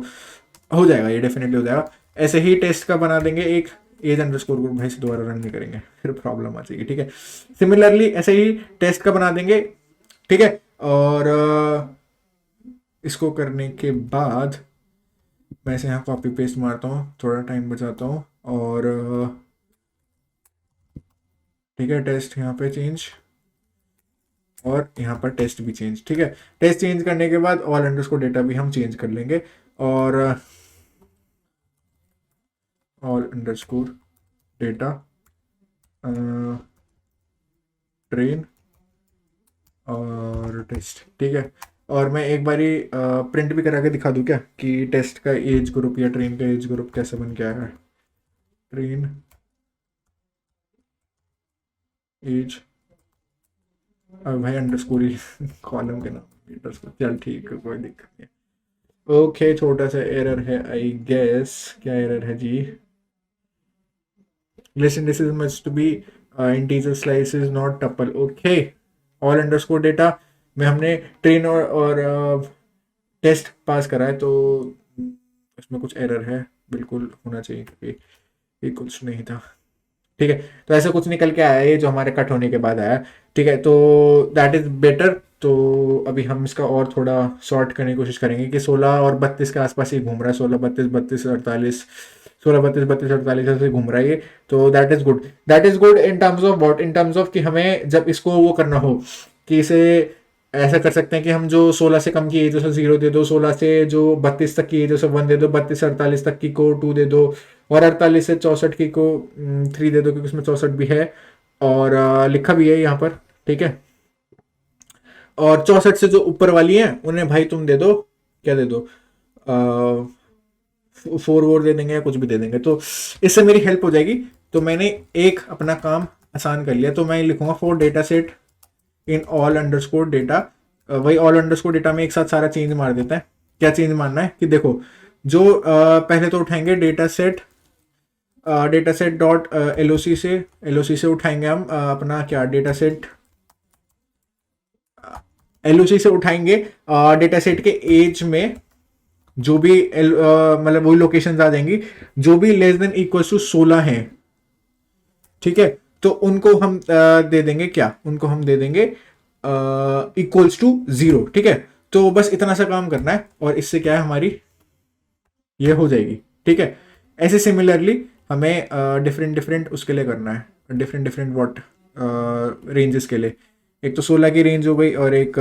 हो जाएगा, ये डेफिनेटली हो जाएगा। ऐसे ही टेस्ट का बना देंगे एक एज अंडरस्कोर ग्रुप, भाई से दोबारा रन नहीं करेंगे फिर प्रॉब्लम आ जाएगी। ठीक है, सिमिलरली ऐसे ही टेस्ट का बना देंगे। ठीक है, और इसको करने के बाद मैं इसे यहाँ कॉपी पेस्ट मारता हूँ, थोड़ा टाइम बचाता हूँ, और ठीक है, टेस्ट यहाँ पे चेंज, और यहाँ पर टेस्ट भी चेंज। ठीक है, टेस्ट चेंज करने के बाद ऑल अंडरस्कोर डेटा भी हम चेंज कर लेंगे, और ऑल अंडरस्कोर डेटा ट्रेन और टेस्ट। ठीक है, और मैं एक बारी प्रिंट भी करा के दिखा दूँ क्या कि टेस्ट का एज ग्रुप या ट्रेन का एज ग्रुप कैसे बन के आएगा। ट्रेन एज, अब भाई अंडरस्कोर ही कॉलम के नाम अंडरस्कोर, चल ठीक है, कोई दिक्कत नहीं। ओके, छोटा सा एरर है आई गेस। क्या एरर है जी? list indices must be integer slices not tuple। Okay, all underscore data में हमने ट्रेन और टेस्ट पास करा है, तो इसमें कुछ एरर है, बिल्कुल होना चाहिए क्योंकि ये कुछ नहीं था। ठीक है, तो ऐसा कुछ निकल के आया है जो हमारे कट होने के बाद आया। ठीक है, तो दैट इज बेटर। तो अभी हम इसका और थोड़ा शॉर्ट करने की कोशिश करेंगे कि 16 और 32 के आसपास ही घूम रहा है, 16 32 32 48, 16 32 32 48 ऐसे घूम रहा है ये। तो that is good, that is good in terms of what, in terms of कि हमें जब इसको वो करना हो कि इसे ऐसा कर सकते हैं कि हम जो 16 से कम की एज उसे 0 दे दो, 16 से जो 32 तक की एज उसे 1 दे दो, 32 से 48 तक की को 2 दे दो, और 48 से 64 की को 3 दे दो, क्योंकि उसमें 64 भी है और लिखा भी है यहाँ पर। ठीक है, और 64 से जो ऊपर वाली हैं उन्हें भाई तुम दे दो, क्या दे दो, 4 वोर दे देंगे या कुछ भी दे देंगे, तो इससे मेरी हेल्प हो जाएगी। तो मैंने एक अपना काम आसान कर लिया, तो मैं लिखूंगा for data set in all underscore data. वही ऑल अंडरस्कोर डेटा में एक साथ सारा चेंज मार देता है। क्या चेंज मारना है कि देखो, जो पहले तो उठाएंगे डेटा सेट डॉट एलओसी से उठाएंगे हम अपना क्या डेटा सेट, एलओसी से उठाएंगे डेटा सेट के एज में जो भी मतलब वही लोकेशन आ जाएंगी जो भी लेस देन इक्वल टू 16 हैं। ठीक है, तो उनको हम दे देंगे क्या, उनको हम दे देंगे इक्वल्स टू 0। ठीक है, तो बस इतना सा काम करना है और इससे क्या है हमारी ये हो जाएगी। ठीक है, ऐसे सिमिलरली हमें डिफरेंट डिफरेंट उसके लिए करना है, डिफरेंट डिफरेंट वॉट रेंजेस के लिए। एक तो 16 की रेंज हो गई और एक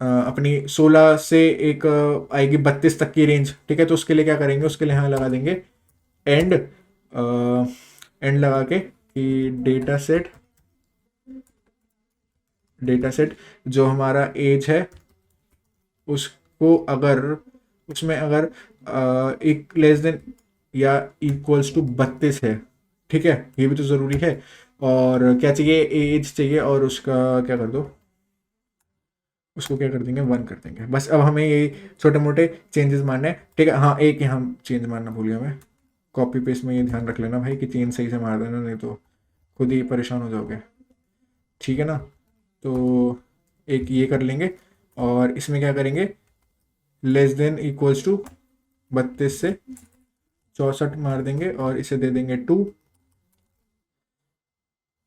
अपनी 16 से एक आएगी 32 तक की रेंज। ठीक है, तो उसके लिए क्या करेंगे, उसके लिए यहाँ लगा देंगे एंड, एंड लगा के कि डेटा सेट जो हमारा एज है उसको अगर, उसमें अगर एक लेस देन या इक्वल्स टू 32 है, ठीक है, ये भी तो ज़रूरी है। और क्या चाहिए, एज चाहिए, और उसका क्या कर दो, उसको क्या कर देंगे, 1 कर देंगे। बस अब हमें ये छोटे मोटे चेंजेस मारने हैं। ठीक है, हाँ एक यहाँ चेंज मारना भूल गया मैं, कॉपी पेस्ट में ये ध्यान रख लेना भाई कि चेंज सही से मार देना, नहीं तो खुद ही परेशान हो जाओगे। ठीक है ना, तो एक ये कर लेंगे और इसमें क्या करेंगे, लेस देन इक्वल्स टू 32 से 64 मार देंगे और इसे दे देंगे 2।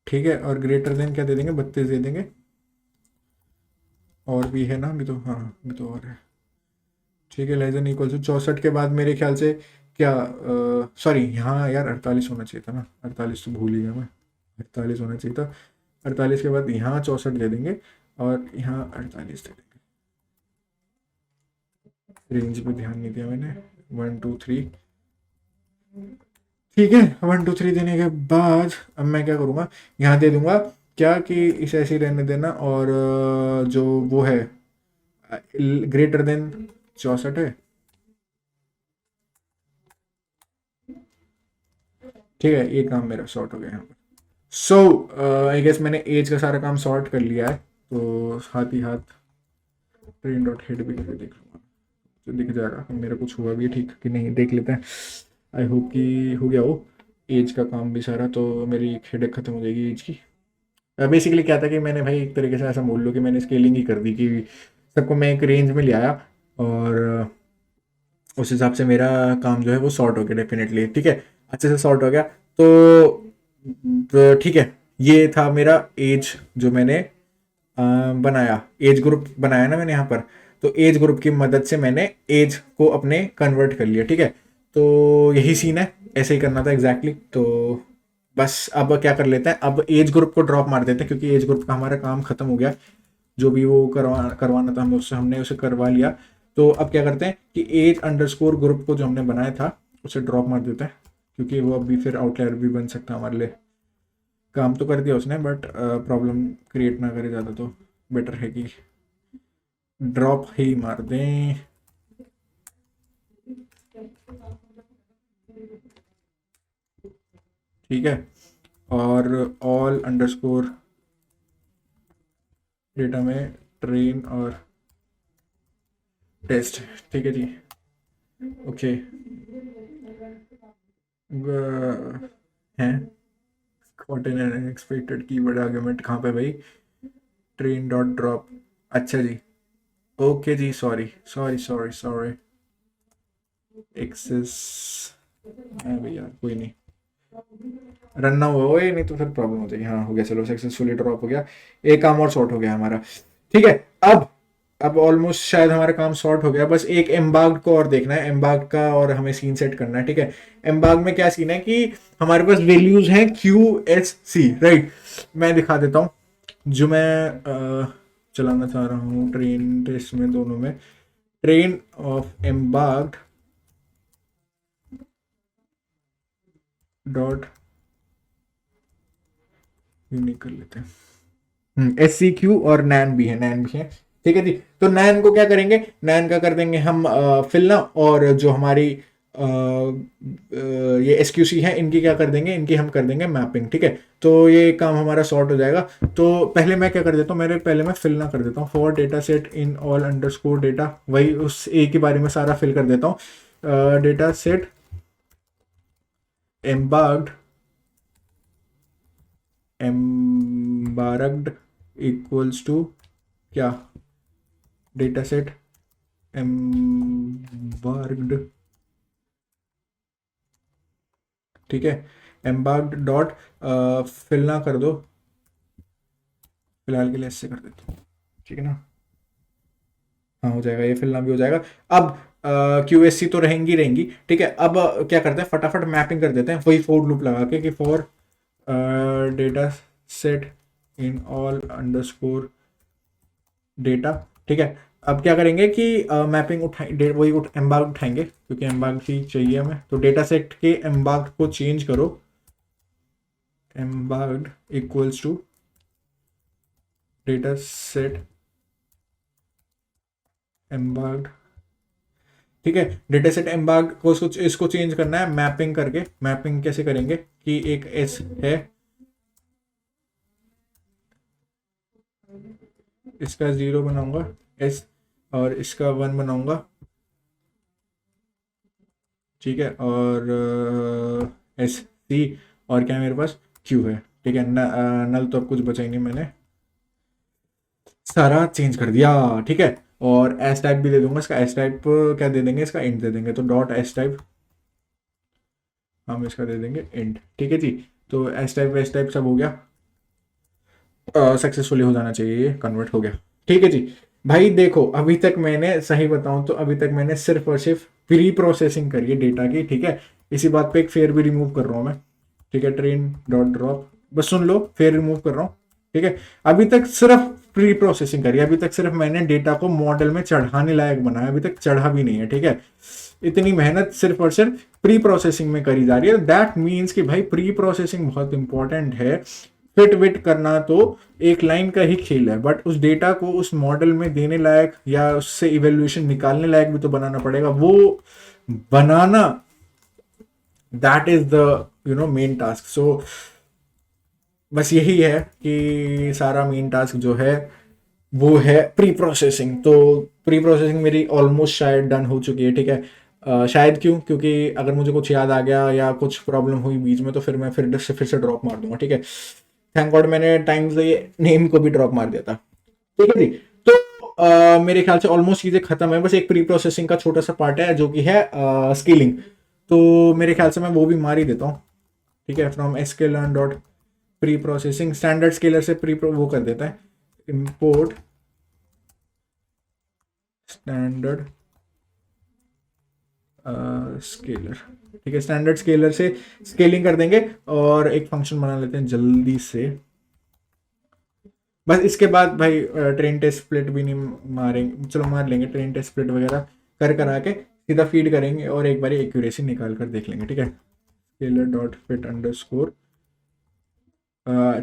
ठीक है, और ग्रेटर देन क्या दे देंगे, 32 दे देंगे। और भी है ना अभी तो, हाँ अभी तो और है। ठीक है, लेस देन इक्वल्स टू 64 के बाद मेरे ख्याल से क्या, सॉरी यहाँ यार 48 होना चाहिए था ना, 48 तो भूल ही गया मैं, 48 होना चाहिए था। 48 के बाद यहाँ 64 दे देंगे और यहाँ 48 दे देंगे। रेंज पे ध्यान नहीं दिया मैंने, 1 2 3। ठीक है, 1 2 3 देने के बाद अब मैं क्या करूँगा, यहाँ दे दूंगा क्या कि इसे ऐसे ही रहने देना, और जो वो है ग्रेटर देन 64 है। ठीक है, ये काम मेरा सॉर्ट हो गया यहाँ पर। सो आई गेस मैंने एज का सारा काम सॉर्ट कर लिया है, तो हाथ ही हाथ ट्रेन डॉट हेड भी करके देख लूँगा, तो दिख जाएगा कि मेरा कुछ हुआ भी है ठीक कि नहीं, देख लेते हैं। आई होप कि हो गया हो एज का काम भी सारा, तो मेरी हेडेक खत्म हो जाएगी एज की। बेसिकली क्या था कि मैंने भाई एक तरीके से ऐसा बोल लो कि मैंने स्केलिंग ही कर दी कि सबको मैं एक रेंज में ले आया, और उस हिसाब से मेरा काम जो है वो सॉर्ट हो गया डेफिनेटली। ठीक है, अच्छे से सॉर्ट हो गया। तो ठीक है, ये था मेरा एज जो मैंने बनाया, एज ग्रुप बनाया ना मैंने यहाँ पर। तो एज ग्रुप की मदद से मैंने एज को अपने कन्वर्ट कर लिया। ठीक है, तो यही सीन है, ऐसे ही करना था एग्जैक्टली। तो बस अब क्या कर लेते हैं, अब एज ग्रुप को ड्रॉप मार देते हैं क्योंकि एज ग्रुप का हमारा काम खत्म हो गया। जो भी वो करवाना था हमें, उससे हमने उसे करवा लिया। तो अब क्या करते हैं कि एज अंडरस्कोर ग्रुप को जो हमने बनाया था उसे ड्रॉप मार देते हैं, क्योंकि वो अभी फिर आउटलायर भी बन सकता है हमारे लिए। काम तो कर दिया उसने, बट प्रॉब्लम क्रिएट ना करे ज़्यादा, तो बेटर है कि ड्रॉप ही मार दें। ठीक है, और ऑल अंडरस्कोर डेटा में ट्रेन और टेस्ट। ठीक है जी, ओके। हैं what an unexpected keyword argument कहाँ पे भाई, ट्रेन डॉट ड्रॉप। अच्छा जी, ओके जी, sorry sorry sorry sorry, access है भैया, कोई नहीं, रन ना हुआ हो ये, नहीं तो फिर प्रॉब्लम हो जाएगी। हाँ हो गया, चलो सक्सेसफुली ड्रॉप हो गया, एक काम और सॉर्ट हो गया हमारा। ठीक है, अब ऑलमोस्ट शायद हमारा काम सॉर्ट हो गया, बस एक एम्बार्ग को और देखना है, एम्बार्ग का और हमें सीन सेट करना है। ठीक है, एम्बार्ग में क्या सीन है कि हमारे पास वैल्यूज हैं QSC, राइट। मैं दिखा देता हूँ, जो मैं चलाना चाह रहा हूँ ट्रेन टेस्ट में, दोनों में ट्रेन ऑफ एम्बार्ग डॉट यूनिक कर लेते हैं। SCQ और नैन भी है, नैन भी है। ठीक है जी, तो नैन को क्या करेंगे, नैन का कर देंगे हम फिलना, और जो हमारी ये SQC है इनकी क्या कर देंगे, इनकी हम कर देंगे मैपिंग। ठीक है, तो ये काम हमारा सॉर्ट हो जाएगा। तो पहले मैं क्या कर देता हूँ, मेरे पहले मैं फिलना कर देता हूँ, for data set in all underscore data, वही उस एक के बारे में सारा फिल कर देता हूँ। डेटा सेट एम्बार्ग्ड एम्बार्ग्ड इक्वल्स टू क्या, डेटा सेट एम्बार्ग्ड। ठीक है, एम्बार्ग्ड डॉट फिलना कर दो, फिलहाल के लिए इससे कर देता हूँ। ठीक है ना, हाँ हो जाएगा, ये फिलना भी हो जाएगा। अब QSC तो रहेंगी रहेंगी, ठीक है। अब क्या करते हैं, फटाफट मैपिंग कर देते हैं वही फॉर लूप लगा के कि for data set in all underscore data, ठीक है। अब क्या करेंगे कि मैपिंग उठाए वही एम्बार्क उठाएंगे क्योंकि एम्बार्क ही चाहिए हमें, तो डेटा सेट के एम्बार्क को चेंज करो, embark equals to data set embark, ठीक है। डेटा सेट एम्बार्क को इसको चेंज करना है मैपिंग करके। मैपिंग कैसे करेंगे कि एक एस है, इसका 0 बनाऊंगा एस और इसका 1 बनाऊंगा, ठीक है। और एस सी और क्या है मेरे पास क्यू है, ठीक है। नल तो अब कुछ बचा ही नहीं, मैंने सारा चेंज कर दिया, ठीक है। और एस टाइप भी दे दूंगा इसका, एस टाइप क्या दे देंगे इसका, इंट दे देंगे, तो डॉट एस टाइप हम इसका दे देंगे इंट, ठीक है जी। तो एस टाइप वेस टाइप सब हो गया, सक्सेसफुली हो जाना चाहिए, ये कन्वर्ट हो गया, ठीक है जी। भाई देखो अभी तक मैंने सही बताऊं तो अभी तक मैंने सिर्फ और सिर्फ प्री प्रोसेसिंग करी है डेटा की, ठीक है। इसी बात पे एक फेयर भी रिमूव कर रहा हूं मैं, ठीक है। ट्रेन डॉट ड्रॉप, बस सुन लो, फेयर रिमूव कर रहा हूँ, ठीक है। अभी तक सिर्फ प्री प्रोसेसिंग करी, अभी तक सिर्फ मैंने डेटा को मॉडल में चढ़ाने लायक बनाया, अभी तक चढ़ा भी नहीं है, ठीक है। इतनी मेहनत सिर्फ और सिर्फ प्री प्रोसेसिंग में करी जा रही है। दैट मीन्स कि भाई प्री प्रोसेसिंग बहुत इंपॉर्टेंट है। फिट विट करना तो एक लाइन का ही खेल है, बट उस डेटा को उस मॉडल में देने लायक या उससे इवेल्युएशन निकालने लायक भी तो बनाना पड़ेगा, वो बनाना that is the main task. So बस यही है कि सारा मेन टास्क जो है वो है प्री प्रोसेसिंग। तो प्री प्रोसेसिंग मेरी ऑलमोस्ट शायद डन हो चुकी है, ठीक है। शायद क्यों, क्योंकि अगर मुझे कुछ याद आ गया या कुछ प्रॉब्लम हुई बीच में तो फिर मैं फिर से ड्रॉप मार दूंगा, ठीक है। थैंक गॉड मैंने टाइम से नेम को भी ड्रॉप मार दिया था, ठीक है जी। तो मेरे ख्याल से ऑलमोस्ट चीजें खत्म है, बस एक प्री प्रोसेसिंग का छोटा सा पार्ट है जो कि है स्केलिंग। तो मेरे ख्याल से मैं वो भी मार ही देता हूँ, ठीक है। From sklearn dot pre processing standard scaler से वो कर देता है इंपोर्ट स्टैंडर्ड स्केलर, ठीक है। स्टैंडर्ड स्केलर से स्केलिंग कर देंगे और एक फंक्शन बना लेते हैं जल्दी से। बस इसके बाद भाई ट्रेन टेस्ट स्प्लिट भी नहीं मारेंगे, चलो मार लेंगे ट्रेन टेस्ट स्प्लिट वगैरह कर आके सीधा फीड करेंगे और एक बार एक्यूरेसी निकाल कर देख लेंगे, ठीक है। स्केलर डॉट फिट अंडरस्कोर,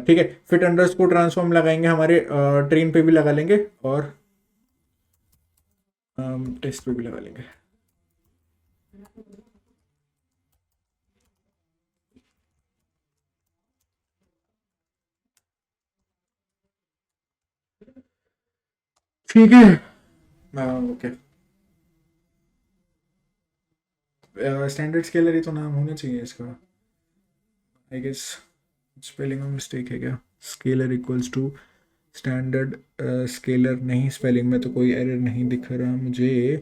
ठीक है। फिट अंडरस्कोर ट्रांसफॉर्म लगाएंगे हमारे ट्रेन पे भी लगा लेंगे और टेस्ट पे भी लगा लेंगे। ठीक है, ओके। स्टैंडर्ड स्केलर ही तो नाम होना चाहिए इसका, आई गेस। स्पेलिंग में मिस्टेक है क्या, scaler equals to standard scaler नहीं, स्पेलिंग में तो कोई एरर नहीं दिख रहा मुझे।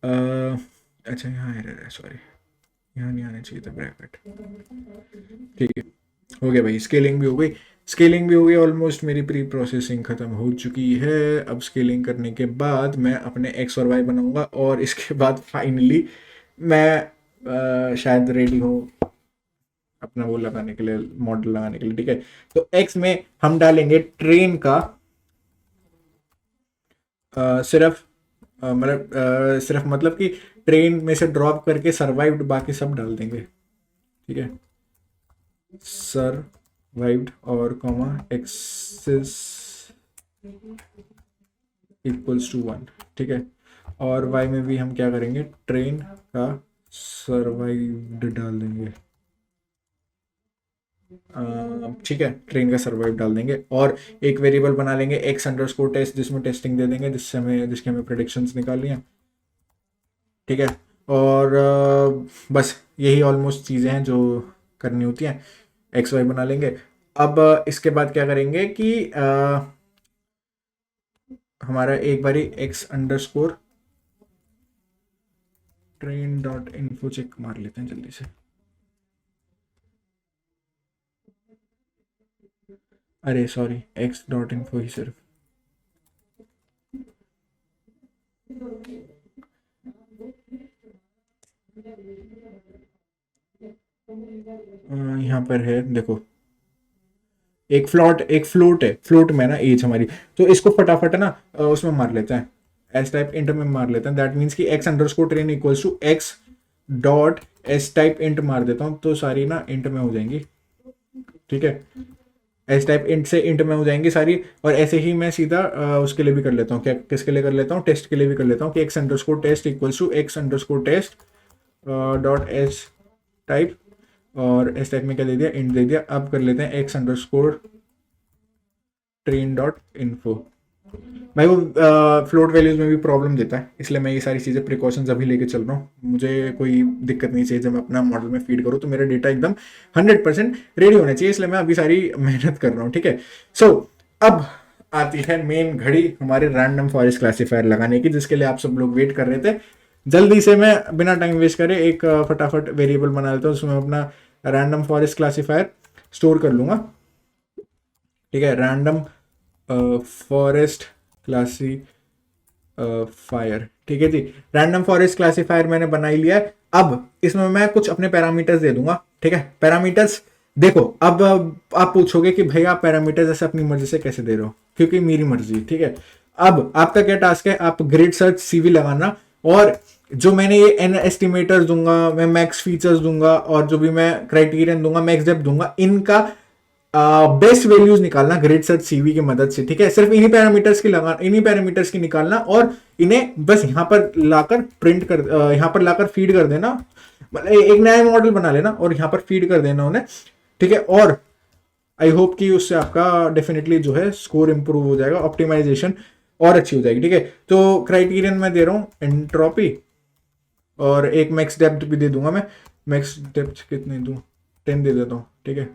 अच्छा यहाँ एरर है, सॉरी, यहाँ नहीं आना चाहिए था ब्रैकेट, ठीक है। हो गया भाई, स्केलिंग भी हो गई, स्केलिंग भी हो गई, ऑलमोस्ट मेरी प्री प्रोसेसिंग खत्म हो चुकी है। अब स्केलिंग करने के बाद मैं अपने एक्स और वाई बनाऊंगा और इसके बाद फाइनली मैं शायद रेडी हूँ अपना वो लगाने के लिए, मॉडल लगाने के लिए, ठीक है। तो एक्स में हम डालेंगे ट्रेन का सिर्फ मतलब सिर्फ मतलब कि ट्रेन में से ड्रॉप करके सर्वाइव्ड बाकी सब डाल देंगे, ठीक है। सर्वाइव्ड और कॉमा एक्सेस इक्वल्स टू 1, ठीक है। और वाई में भी हम क्या करेंगे, ट्रेन का सर्वाइव्ड डाल देंगे, ठीक है। ट्रेन का सर्वाइव डाल देंगे और एक वेरिएबल बना लेंगे एक्स अंडर स्कोर टेस्ट, जिसमें टेस्टिंग दे देंगे जिसके हमें प्रेडिक्शंस निकालनी है, ठीक है। और बस यही ऑलमोस्ट चीज़ें हैं जो करनी होती हैं, एक्स वाई बना लेंगे। अब इसके बाद क्या करेंगे कि हमारा एक बारी X underscore train dot info check मार लेते हैं जल्दी से। अरे सॉरी, एक्स डॉट इन्फो ही सिर्फ, यहाँ पर है देखो, एक फ्लोट में ना एज हमारी, तो इसको फटाफट ना उसमें मार लेते हैं, एस टाइप इंट में मार लेते हैं। दैट मीन्स कि X underscore train equals to X dot as type int मार देता हूँ, तो सारी ना इंट में हो जाएंगी। ठीक है, एस टाइप इंट से इंट में हो जाएंगी सारी। और ऐसे ही मैं सीधा उसके लिए भी कर लेता हूँ, क्या किसके लिए कर लेता हूँ, टेस्ट के लिए भी कर लेता हूँ कि X underscore test equals to X underscore test dot as type, और एस टाइप में क्या दे दिया, इंट दे दिया। अब कर लेते हैं x underscore train dot info. भाई वो फ्लोट वैल्यूज में भी प्रॉब्लम देता है, इसलिए मैं ये सारी चीज़ें प्रिकॉशंस अभी लेके चल रहा हूँ। मुझे कोई दिक्कत नहीं चाहिए जब मैं अपना मॉडल में फीड करूँ, तो मेरा डेटा एकदम 100% रेडी होना चाहिए, इसलिए मैं अभी सारी मेहनत कर रहा हूँ। ठीक है, सो अब आती है मेन घड़ी हमारे रैंडम फॉरेस्ट क्लासीफायर लगाने की, जिसके लिए आप सब लोग वेट कर रहे थे। जल्दी से मैं बिना टाइम वेस्ट करे एक फटाफट वेरिएबल बना लेता हूँ, उसमें अपना रैंडम फॉरेस्ट क्लासीफायर स्टोर कर लूँगा। ठीक है, रैंडम फॉरेस्ट क्लासीफायर। ठीक है जी, रैंडम फॉरेस्ट क्लासीफायर मैंने बना ही लिया है। अब इसमें मैं कुछ अपने पैरामीटर्स दे दूंगा। ठीक है, पैरामीटर्स देखो, अब आप पूछोगे कि भाई आप पैरामीटर्स ऐसे अपनी मर्जी से कैसे दे रहे हो, क्योंकि मेरी मर्जी। ठीक है, अब आपका क्या टास्क है, आप ग्रिड सर्च सीवी लगाना, और जो मैंने ये एन एस्टिमेटर्स दूंगा, मैं मैक्स फीचर्स दूंगा, और जो भी मैं क्राइटेरियन दूंगा, मैक्स डेप्थ दूंगा, इनका बेस्ट वैल्यूज निकालना ग्रिड सर्च सीवी की मदद से। ठीक है, सिर्फ इन्हीं पैरामीटर्स की निकालना, और इन्हें बस यहाँ पर लाकर प्रिंट कर यहाँ पर लाकर फीड कर देना, मतलब एक नया मॉडल बना लेना और यहाँ पर फीड कर देना उन्हें। ठीक है, और आई होप कि उससे आपका डेफिनेटली जो है स्कोर इंप्रूव हो जाएगा, ऑप्टिमाइजेशन और अच्छी हो जाएगी। ठीक है, तो क्राइटेरियन मैं दे रहा हूँ एंट्रोपी, और एक मैक्स डेप्थ भी दे दूंगा मैं। मैक्स डेप्थ कितनी दूं, 10 दे देता हूँ। ठीक है,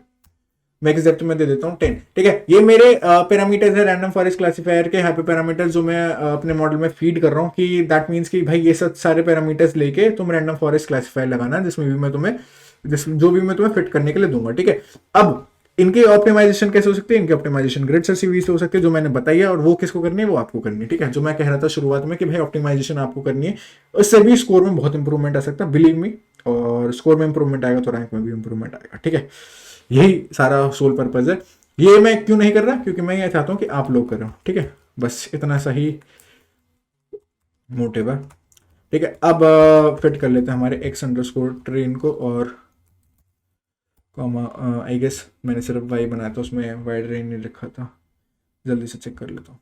मैक्स डेप्थ में दे देता हूँ 10। ठीक है, ये मेरे पैरामीटर्स है रैंडम फॉरेस्ट क्लासीफायर के, यहाँ पे पैरामीटर्स जो मैं अपने मॉडल में फीड कर रहा हूँ, कि दैट मीन्स कि भाई ये सब सारे पैरामीटर्स लेके तुम रैंडम फॉरेस्ट क्लासीफायर लगाना, जिसमें भी मैं तुम्हें जो भी मैं तुम्हें फिट करने के लिए दूंगा। ठीक है, अब इनकी ऑप्टिमाइजेशन कैसे हो सकती है, इनकी ऑप्टिमाइजेशन ग्रिड सर्च सीवी से हो सकती है, जो मैंने बताई है, और वो किसको करनी है, वो आपको करनी है। ठीक है, जो मैं कह रहा था शुरुआत में कि भाई ऑप्टिमाइजेशन आपको करनी है, उससे भी स्कोर में बहुत इंप्रूवमेंट आ सकता है, बिलीव मी। और स्कोर में इंप्रूवमेंट आएगा तो रैंक में भी इंप्रूवमेंट आएगा। ठीक है, यही सारा सोल पर्पज है। ये मैं क्यों नहीं कर रहा, क्योंकि मैं ये चाहता हूँ कि आप लोग करो। ठीक है, बस इतना सा ही मोटिव है। ठीक है, अब फिट कर लेते हैं हमारे एक्स अंडर स्कोर ट्रेन को, और कॉमा आई गेस मैंने सिर्फ वाई बनाया था, उसमें वाई ट्रेन नहीं लिखा था। जल्दी से चेक कर लेता हूँ,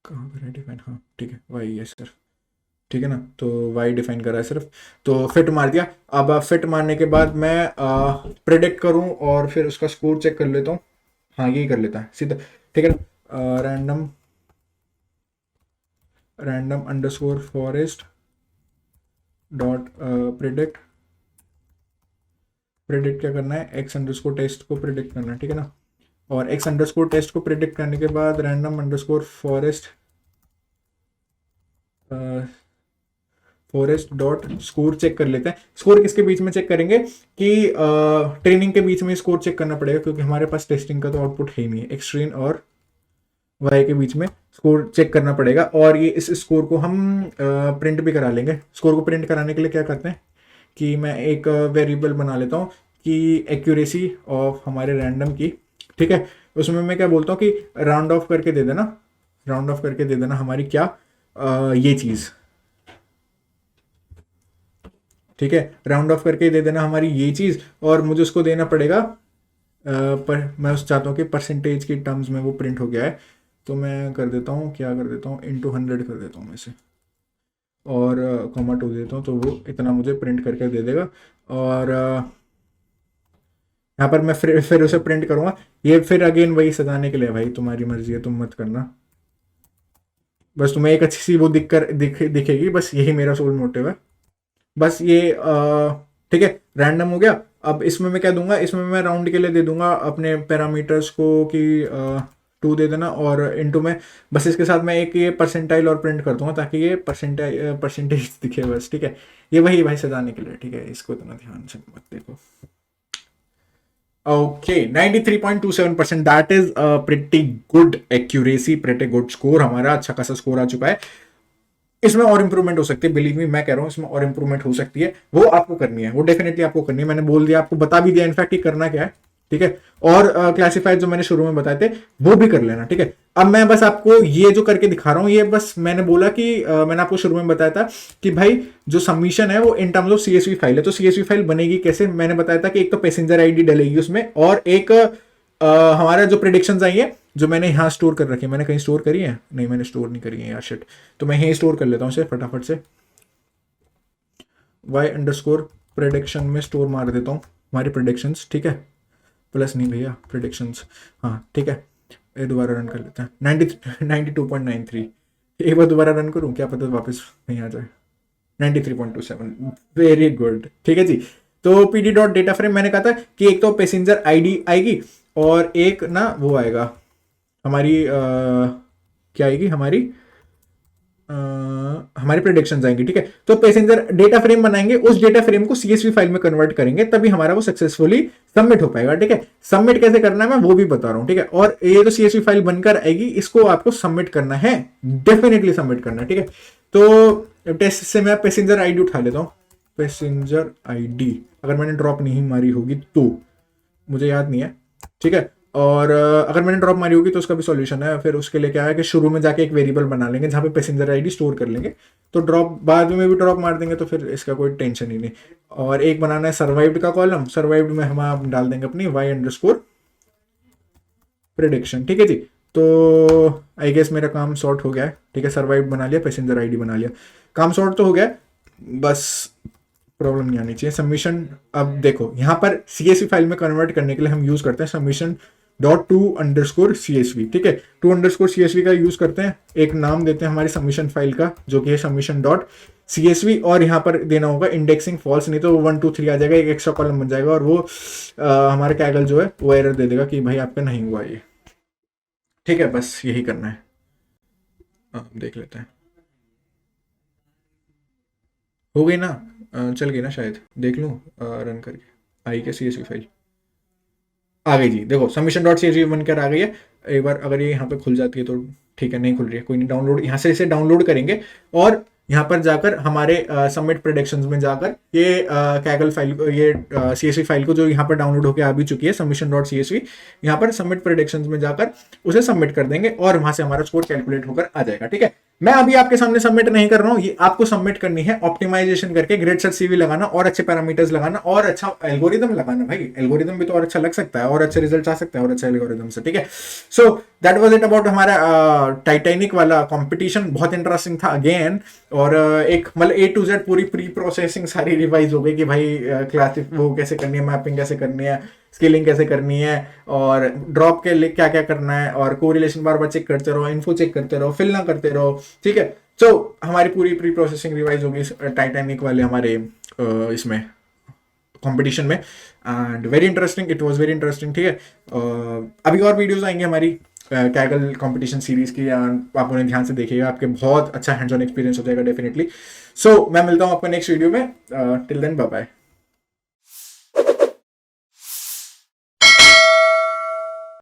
कहाँ पर है डिफाइन, हाँ ठीक है, वाई है सिर्फ। ठीक है ना, तो वाई डिफाइन करा है सिर्फ, तो फिट मार दिया। अब फिट मारने के बाद मैं प्रिडिक्ट करूं और फिर उसका स्कोर चेक कर लेता हूँ। हाँ, यही कर लेता है सीधा। ठीक है ना, random random underscore forest dot predict. Predict क्या करना है, एक्स अंडरस्कोर टेस्ट को प्रिडिक्ट करना है। ठीक है ना, और एक्स अंडरस्कोर टेस्ट को प्रिडिक्ट करने के बाद random underscore forest dot score check कर लेते हैं। स्कोर किसके बीच में चेक करेंगे, कि ट्रेनिंग के बीच में स्कोर चेक करना पड़ेगा, क्योंकि हमारे पास टेस्टिंग का तो आउटपुट है ही नहीं है। एक्सट्रीन और वाई के बीच में स्कोर चेक करना पड़ेगा, और ये इस स्कोर को हम प्रिंट भी करा लेंगे। स्कोर को प्रिंट कराने के लिए क्या करते हैं कि मैं एक वेरिएबल बना लेता हूँ कि एक्यूरेसी ऑफ हमारे रैंडम की। ठीक है, उसमें मैं क्या बोलता हूँ कि राउंड ऑफ करके दे देना, राउंड ऑफ करके दे देना हमारी क्या ये चीज़। ठीक है, राउंड ऑफ करके दे देना हमारी ये चीज़, और मुझे उसको देना पड़ेगा पर मैं उस चाहता हूँ कि परसेंटेज की टर्म्स में वो प्रिंट हो गया है, तो मैं कर देता हूँ, क्या कर देता हूँ, इंटू 100 कर देता हूँ मैं इसे, और कॉमा 2 देता हूँ, तो वो इतना मुझे प्रिंट करके दे देगा। और यहाँ पर मैं फिर उसे प्रिंट करूँगा। ये फिर अगेन वही सजाने के लिए, भाई तुम्हारी मर्जी है, तुम मत करना, बस तुम्हें एक अच्छी सी वो दिखेगी, बस यही मेरा सोल मोटिव है। बस ये ठीक है, रैंडम हो गया। अब इसमें मैं क्या दूंगा, इसमें मैं राउंड के लिए दे दूंगा अपने पैरामीटर्स को कि 2 दे देना, और इनटू में बस इसके साथ मैं एक ये परसेंटाइल और प्रिंट कर दूंगा, ताकि ये परसेंटेज दिखे बस। ठीक है, ये वही भाई सजाने के लिए। ठीक है, इसको इतना ध्यान से मत देखो। Okay, 93.27%, that is pretty good accuracy, pretty good score, हमारा अच्छा खासा स्कोर आ चुका है। इसमें और इंप्रूवमेंट हो सकती है, बिलीव मी, मैं कह रहा हूँ इसमें और इंप्रूवमेंट हो सकती है, वो आपको करनी है, वो डेफिनेटली आपको करनी है। मैंने बोल दिया, आपको बता भी दिया इनफैक्ट कि करना क्या है, ठीक है। और क्लासिफाइड जो मैंने शुरू में बताए थे वो भी कर लेना, ठीक है। अब मैं बस आपको ये जो करके दिखा रहा हूँ, ये बस मैंने बोला कि मैंने आपको शुरू में बताया था कि भाई जो सबमिशन है वो in terms of CSV file है। तो सीएसवी फाइल बनेगी कैसे, मैंने बताया था कि एक तो पैसेंजर आईडी डलेगी उसमें, और एक हमारा जो प्रिडिक्शंस आई है जो मैंने यहाँ स्टोर कर रखी है, मैंने कहीं स्टोर करी है, नहीं मैंने स्टोर नहीं करी है यार, शिट। तो मैं यहीं स्टोर कर लेता हूँ इसे फटाफट से, y_, प्रेडिक्शन में स्टोर मार देता हूँ हमारी प्रेडिक्शंस, ठीक है। प्लस नहीं भैया, प्रेडिक्शंस, हाँ ठीक है। ये दोबारा रन कर लेते हैं, 92.93। एक बार दोबारा रन करूँ, क्या पता वापस नहीं आ जाए। 93.27, वेरी गुड, ठीक है जी। तो P D dot data frame मैंने कहा था कि एक तो पैसेंजर आईडी आएगी, और एक ना वो आएगा हमारी क्या आएगी, हमारी प्रेडिक्शंस आएंगी, ठीक है। तो पैसेंजर डेटा फ्रेम बनाएंगे, उस डेटा फ्रेम को सीएसवी फाइल में कन्वर्ट करेंगे, तभी हमारा वो सक्सेसफुली सबमिट हो पाएगा, ठीक है। सबमिट कैसे करना है मैं वो भी बता रहा हूं, ठीक है। और ये तो सीएसवी फाइल बनकर आएगी, इसको आपको सबमिट करना है, डेफिनेटली सबमिट करना है, ठीक है। तो टेस्ट से मैं पैसेंजर आईडी उठा लेता हूँ, पैसेंजर आईडी अगर मैंने ड्रॉप नहीं मारी होगी तो, मुझे याद नहीं है, ठीक है। और अगर मैंने ड्रॉप मारी होगी तो उसका भी सॉल्यूशन है। फिर उसके लिए क्या है कि शुरू में जाके एक वेरिएबल बना लेंगे जहाँ पे पैसेंजर आईडी स्टोर कर लेंगे, तो ड्रॉप बाद में भी ड्रॉप मार देंगे, तो फिर इसका कोई टेंशन ही नहीं। और एक बनाना है सर्वाइव्ड का कॉलम, सर्वाइव्ड में हम आप डाल देंगे अपनी y_, प्रेडिक्शन, ठीक है जी। तो आई गेस मेरा काम सॉर्ट हो गया है, ठीक है। सर्वाइव्ड बना लिया, पैसेंजर आईडी बना लिया, काम सॉर्ट तो हो गया, बस प्रॉब्लम नहीं आनी चाहिए। सबमिशन, अब देखो यहाँ पर सीएसवी फाइल में कन्वर्ट करने के लिए हम यूज करते हैं सबमिशन .to_CSV, ठीक है। to_CSV का यूज करते हैं, एक नाम देते हैं हमारी सबमिशन फाइल का जो कि है submission.csv, और यहाँ पर देना होगा इंडेक्सिंग फॉल्स, नहीं तो 1 2 3 आ जाएगा, एक एक्स्ट्रा कॉलम बन जाएगा, और वो हमारे कैगल जो है वो एरर दे देगा कि भाई आपका नहीं हुआ ये, ठीक है। बस यही करना है, देख लेते हैं, हो गई ना, चल गई ना शायद, देख लूँ रन करके, आई क्या CSV फाइल, आ गई जी। देखो submission.csv बनकर आ गई है। एक बार अगर ये यहाँ पे खुल जाती है तो ठीक है, नहीं खुल रही है कोई नहीं, डाउनलोड यहाँ से इसे डाउनलोड करेंगे, और यहाँ पर जाकर हमारे सबमिट प्रेडिक्शंस में जाकर ये कैगल फाइल, ये CSV फाइल को जो यहाँ पर डाउनलोड होकर आ भी चुकी है submission.csv, यहाँ पर सबमिट प्रेडिक्शंस में जाकर उसे सबमिट कर देंगे, और वहां से हमारा स्कोर कैलकुलेट होकर आ जाएगा, ठीक है। मैं अभी आपके सामने सबमिट नहीं कर रहा हूं, ये आपको सबमिट करनी है ऑप्टिमाइजेशन करके, ग्रेड सेट सीवी लगाना, और अच्छे पैरामीटर्स लगाना, और अच्छा एल्गोरिदम लगाना। भाई एल्गोरिदम भी तो और अच्छा लग सकता है, और अच्छे रिजल्ट आ सकते हैं और अच्छे एल्गोरिदम से, ठीक है। So that was it about हमारा टाइटैनिक वाला कंपटीशन, बहुत इंटरेस्टिंग था अगेन। और एक मतलब A to Z पूरी प्री प्रोसेसिंग सारी रिवाइज हो गई कि भाई क्लासिफ वो कैसे करनी है, मैपिंग कैसे करनी है, स्केलिंग कैसे करनी है, और ड्रॉप के लिए क्या क्या करना है, और कोरिलेशन बार बार चेक करते रहो, इन्फो चेक करते रहो, फिल ना करते रहो, ठीक है। तो हमारी पूरी प्री प्रोसेसिंग रिवाइज होगी टाइटैनिक वाले हमारे इसमें कंपटीशन में, and very interesting, it was very interesting, ठीक है। अभी और वीडियोस आएंगे हमारी कैगल कंपटीशन सीरीज की, आप उन्हें ध्यान से देखिएगा, आपके बहुत अच्छा हैंड्स ऑन एक्सपीरियंस हो जाएगा डेफिनेटली। सो मैं मिलता हूँ आपको नेक्स्ट वीडियो में, टिल देन बाय बाय।